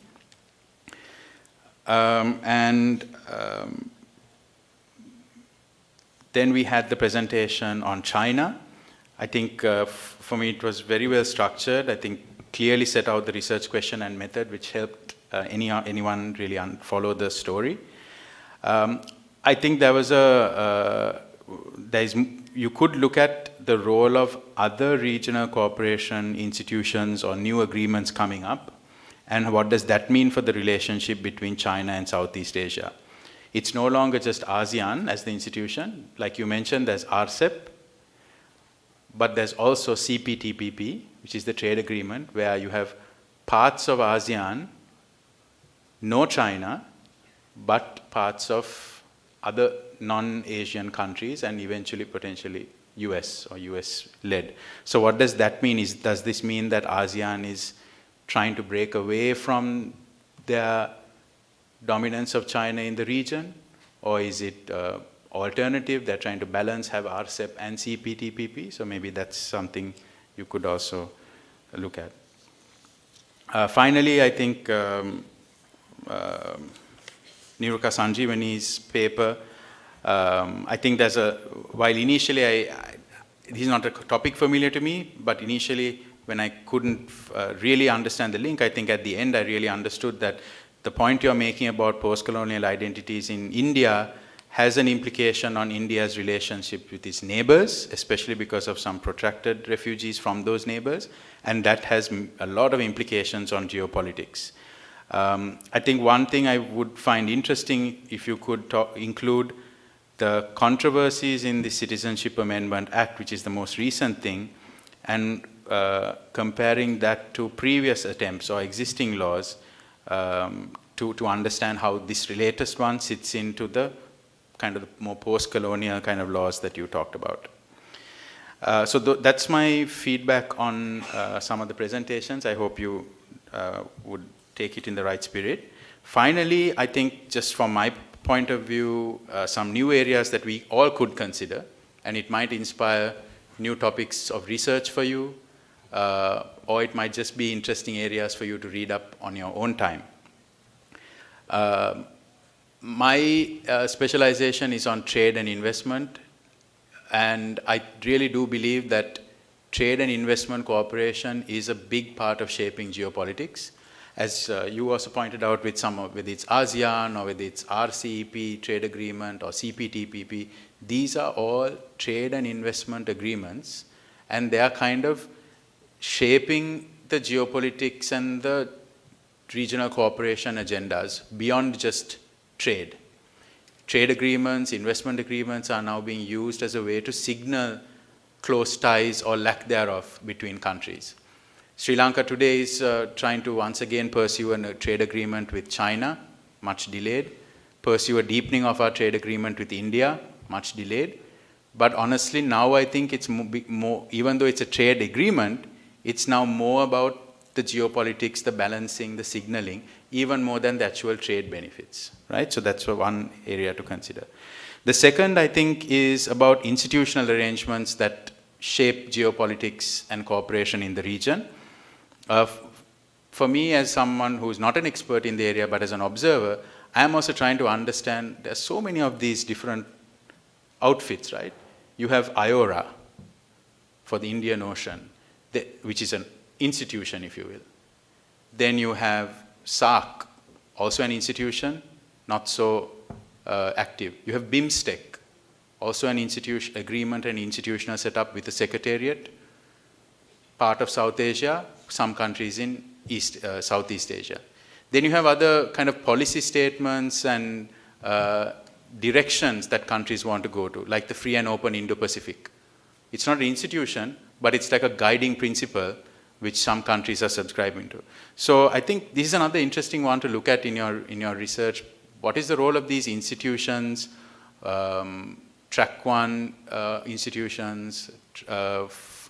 Then we had the presentation on China. I think for me it was very well structured. I think clearly set out the research question and method, which helped anyone really follow the story. I think there was you could look at the role of other regional cooperation institutions or new agreements coming up, and what does that mean for the relationship between China and Southeast Asia. It's no longer just ASEAN as the institution. Like you mentioned, there's RCEP, but there's also CPTPP, which is the trade agreement, where you have parts of ASEAN, no China, but parts of other non-Asian countries and eventually potentially US or US-led. So what does that mean? Does this mean that ASEAN is trying to break away from their dominance of China in the region? Or is it alternative? They're trying to balance, have RCEP and CPTPP. So maybe that's something you could also look at. Finally, I think Niruka Sanjeewani's paper, I think there's while initially this is not a topic familiar to me, but initially when I couldn't really understand the link, I think at the end I really understood that the point you're making about post-colonial identities in India has an implication on India's relationship with its neighbors, especially because of some protracted refugees from those neighbors, and that has a lot of implications on geopolitics. I think one thing I would find interesting, if you could include the controversies in the Citizenship Amendment Act, which is the most recent thing, and comparing that to previous attempts or existing laws, to understand how this latest one sits into the kind of the more post-colonial kind of laws that you talked about. So that's my feedback on some of the presentations. I hope you would take it in the right spirit. Finally, I think just from my point of view, some new areas that we all could consider, and it might inspire new topics of research for you, or it might just be interesting areas for you to read up on your own time. My specialization is on trade and investment, and I really do believe that trade and investment cooperation is a big part of shaping geopolitics. As you also pointed out with its ASEAN or with its RCEP trade agreement or CPTPP, these are all trade and investment agreements, and they are kind of shaping the geopolitics and the regional cooperation agendas beyond just trade. Trade agreements, investment agreements are now being used as a way to signal close ties or lack thereof between countries. Sri Lanka today is trying to once again pursue a trade agreement with China, much delayed, pursue a deepening of our trade agreement with India, much delayed. But honestly, now I think it's more, even though it's a trade agreement, it's now more about the geopolitics, the balancing, the signaling, even more than the actual trade benefits, right? So that's one area to consider. The second, I think, is about institutional arrangements that shape geopolitics and cooperation in the region. For me, as someone who's not an expert in the area, but as an observer, I'm also trying to understand, there's so many of these different outfits, right? You have IORA for the Indian Ocean, which is an institution, if you will. Then you have SAARC, also an institution, not so active. You have BIMSTEC, also an institution agreement and institutional setup with a secretariat, part of South Asia, some countries in Southeast Asia. Then you have other kind of policy statements and directions that countries want to go to, like the free and open Indo-Pacific. It's not an institution, but it's like a guiding principle which some countries are subscribing to. So I think this is another interesting one to look at in your research. What is the role of these institutions, track one institutions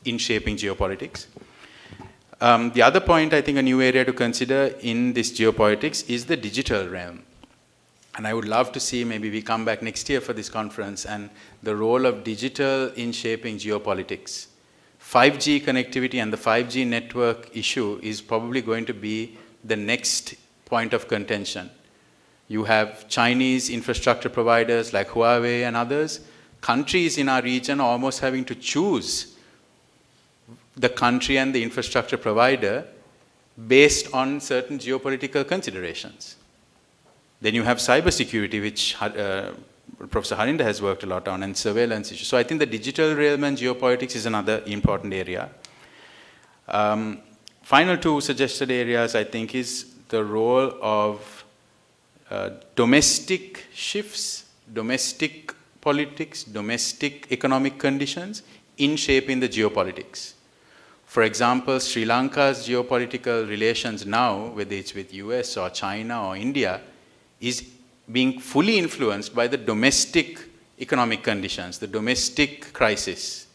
in shaping geopolitics? The other point, I think a new area to consider in this geopolitics is the digital realm. And I would love to see, maybe we come back next year for this conference, and the role of digital in shaping geopolitics. 5G connectivity and the 5G network issue is probably going to be the next point of contention. You have Chinese infrastructure providers like Huawei and others. Countries in our region are almost having to choose the country and the infrastructure provider based on certain geopolitical considerations. Then you have cybersecurity, which Professor Harinda has worked a lot on, and surveillance issues. So I think the digital realm and geopolitics is another important area. Final two suggested areas, I think, is the role of domestic shifts, domestic politics, domestic economic conditions in shaping the geopolitics. For example, Sri Lanka's geopolitical relations now, whether it's with US or China or India, is being fully influenced by the domestic economic conditions, the domestic crisis.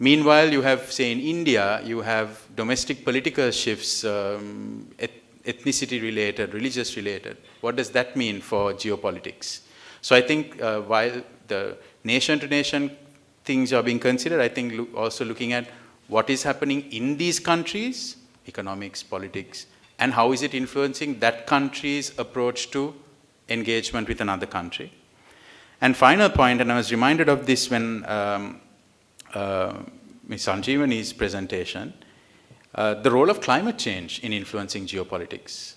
Meanwhile, you have, say, in India, you have domestic political shifts, ethnicity-related, religious-related. What does that mean for geopolitics? So I think while the nation-to-nation things are being considered, I think also looking at what is happening in these countries, economics, politics, and how is it influencing that country's approach to engagement with another country. And final point, and I was reminded of this when Ms. Sanjeewani's presentation, the role of climate change in influencing geopolitics.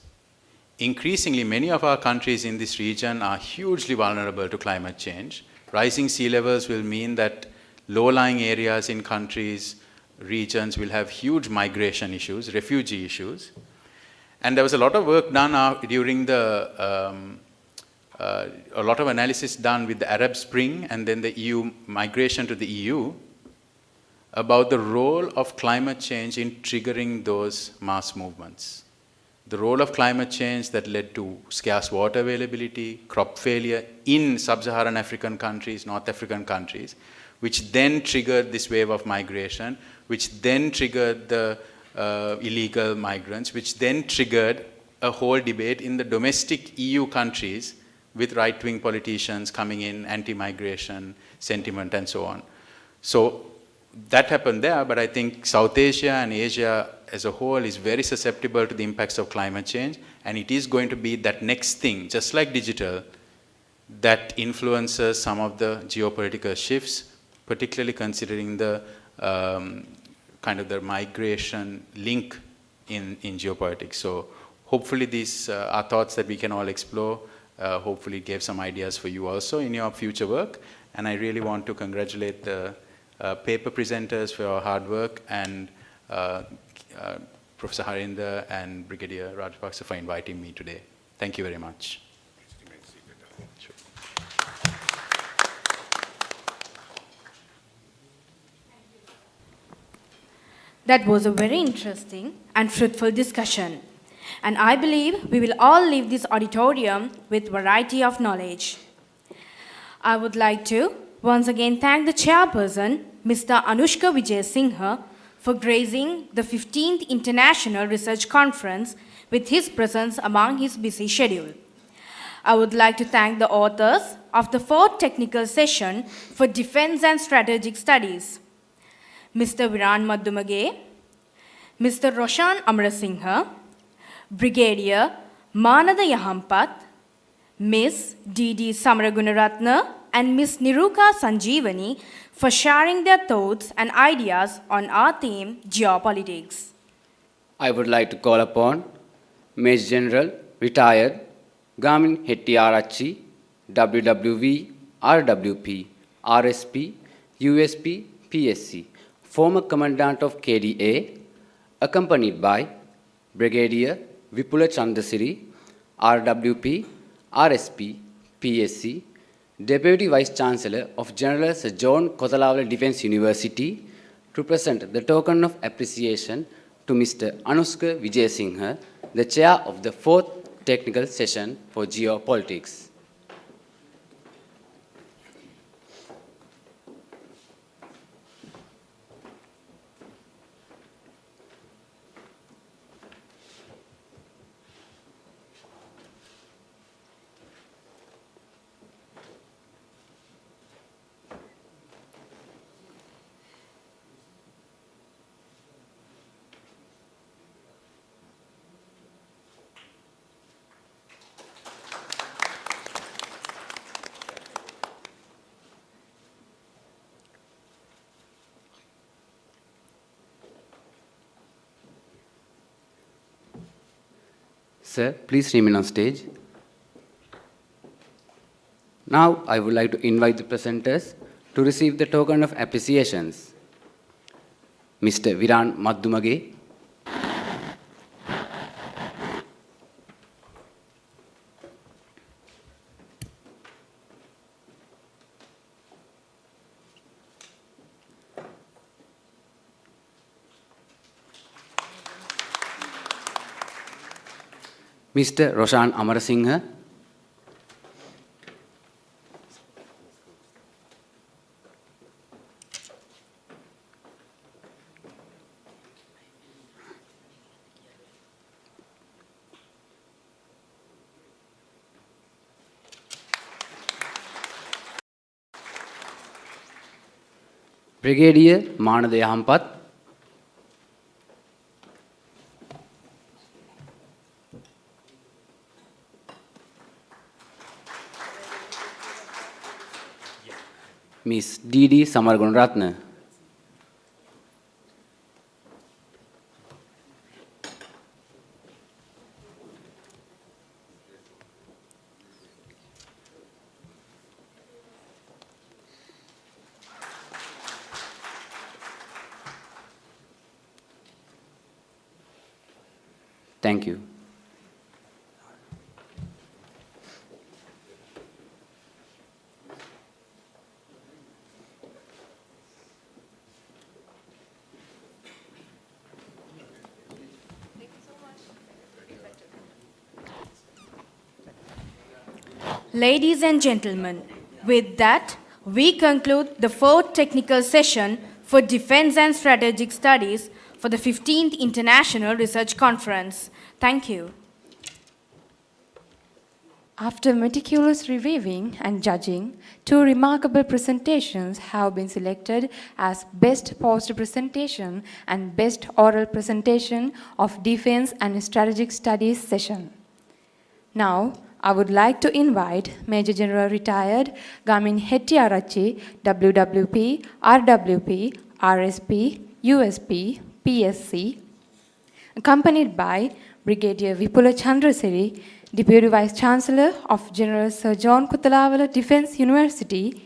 Increasingly, many of our countries in this region are hugely vulnerable to climate change. Rising sea levels will mean that low-lying areas in countries, regions will have huge migration issues, refugee issues. And there was a lot of work done during the, a lot of analysis done with the Arab Spring and then the EU migration to the EU about the role of climate change in triggering those mass movements. The role of climate change that led to scarce water availability, crop failure in sub-Saharan African countries, North African countries, which then triggered this wave of migration, which then triggered the illegal migrants, which then triggered a whole debate in the domestic EU countries with right-wing politicians coming in, anti-migration sentiment and so on. So that happened there, but I think South Asia and Asia as a whole is very susceptible to the impacts of climate change, and it is going to be that next thing, just like digital, that influences some of the geopolitical shifts, particularly considering the kind of the migration link in geopolitics. So hopefully these are thoughts that we can all explore. Hopefully it gave some ideas for you also in your future work. And I really want to congratulate the paper presenters for your hard work, and Professor Harinda and Brigadier Rajapaksa for inviting me today. Thank you very much. Sure. That was a very interesting and fruitful discussion. And I believe we will all leave this auditorium with variety of knowledge. I would like to once again thank the chairperson, Mr. Anushka Wijesinhe, for gracing the 15th International Research Conference with his presence among his busy schedule. I would like to thank the authors of the 4th technical session for Defense and Strategic Studies, Mr. Viran Maddumage, Mr. Roshan Amarasinghe, Brigadier Manada Yahampath, Ms. D.D. Samaragunarathna, and Ms. Niruka Sanjeewani for sharing their thoughts and ideas on our theme, geopolitics. I would like to call upon Major General, retired Gamin Hettiarachi, WWV, RWP, RSP, USP, PSC, former Commandant of KDA, accompanied by Brigadier Vipula Chandasiri, RWP, RSP, PSC, Deputy Vice Chancellor of General Sir John Kothawala Defence University, to present the token of appreciation to Mr. Anushka Wijesinhe, the Chair of the 4th Technical Session for Geopolitics. Sir, please remain on stage. Now, I would like to invite the presenters to receive the token of appreciations. Mr. Viran Maddumage, Mr. Roshan Amarasinghe, Brigadier Manada Yahampath, Miss D.D. Samaragunarathna, thank you. Ladies and gentlemen, with that, we conclude the fourth technical session for Defense and Strategic Studies for the 15th International Research Conference. Thank you. After meticulous reviewing and judging, two remarkable presentations have been selected as Best Poster Presentation and Best Oral Presentation of Defense and Strategic Studies session. Now, I would like to invite Major General Retired Gamin Hettiarachchi, WWP, RWP, RSP, USP, PSC, accompanied by Brigadier Vipula Chandrasiri, Deputy Vice Chancellor of General Sir John Kuthalawala Defence University,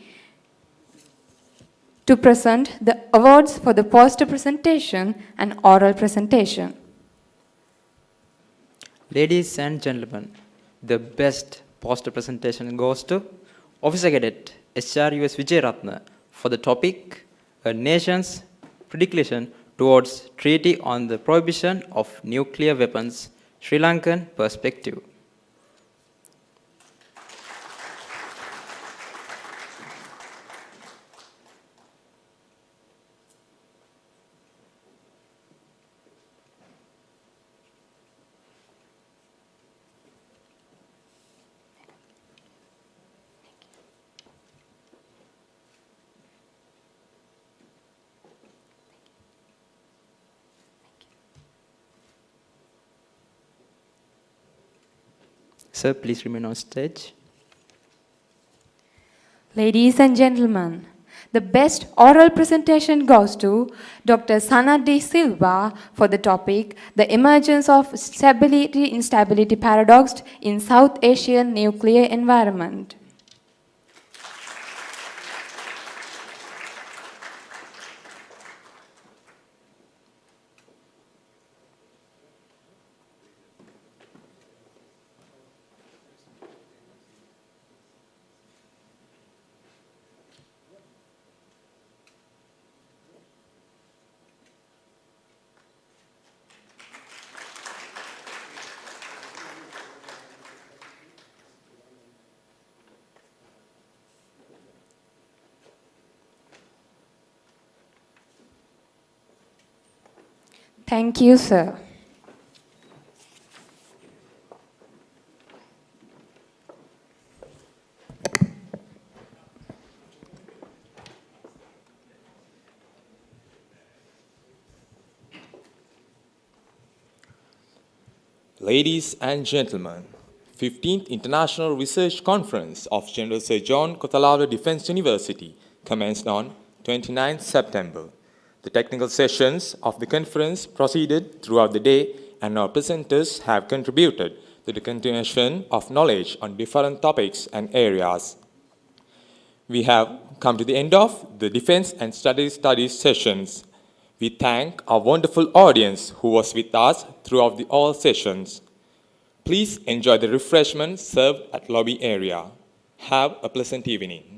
to present the awards for the poster presentation and oral presentation. Ladies and gentlemen, the best poster presentation goes to Officer Cadet HRUS Wijesinhe for the topic, A Nation's Predilection Towards Treaty on the Prohibition of Nuclear Weapons, Sri Lankan Perspective. Sir, please remain on stage. Ladies and gentlemen, the best oral presentation goes to Dr. Sana D. Silva for the topic, The Emergence of Stability-Instability Paradox in South Asian Nuclear Environment. Thank you, sir. Ladies and gentlemen, 15th International Research Conference of General Sir John Kuthalawala Defence University commenced on 29 September. The technical sessions of the conference proceeded throughout the day, and our presenters have contributed the continuation of knowledge on different topics and areas. We have come to the end of the Defense and Studies sessions. We thank our wonderful audience who was with us throughout all sessions. Please enjoy the refreshments served at lobby area. Have a pleasant evening.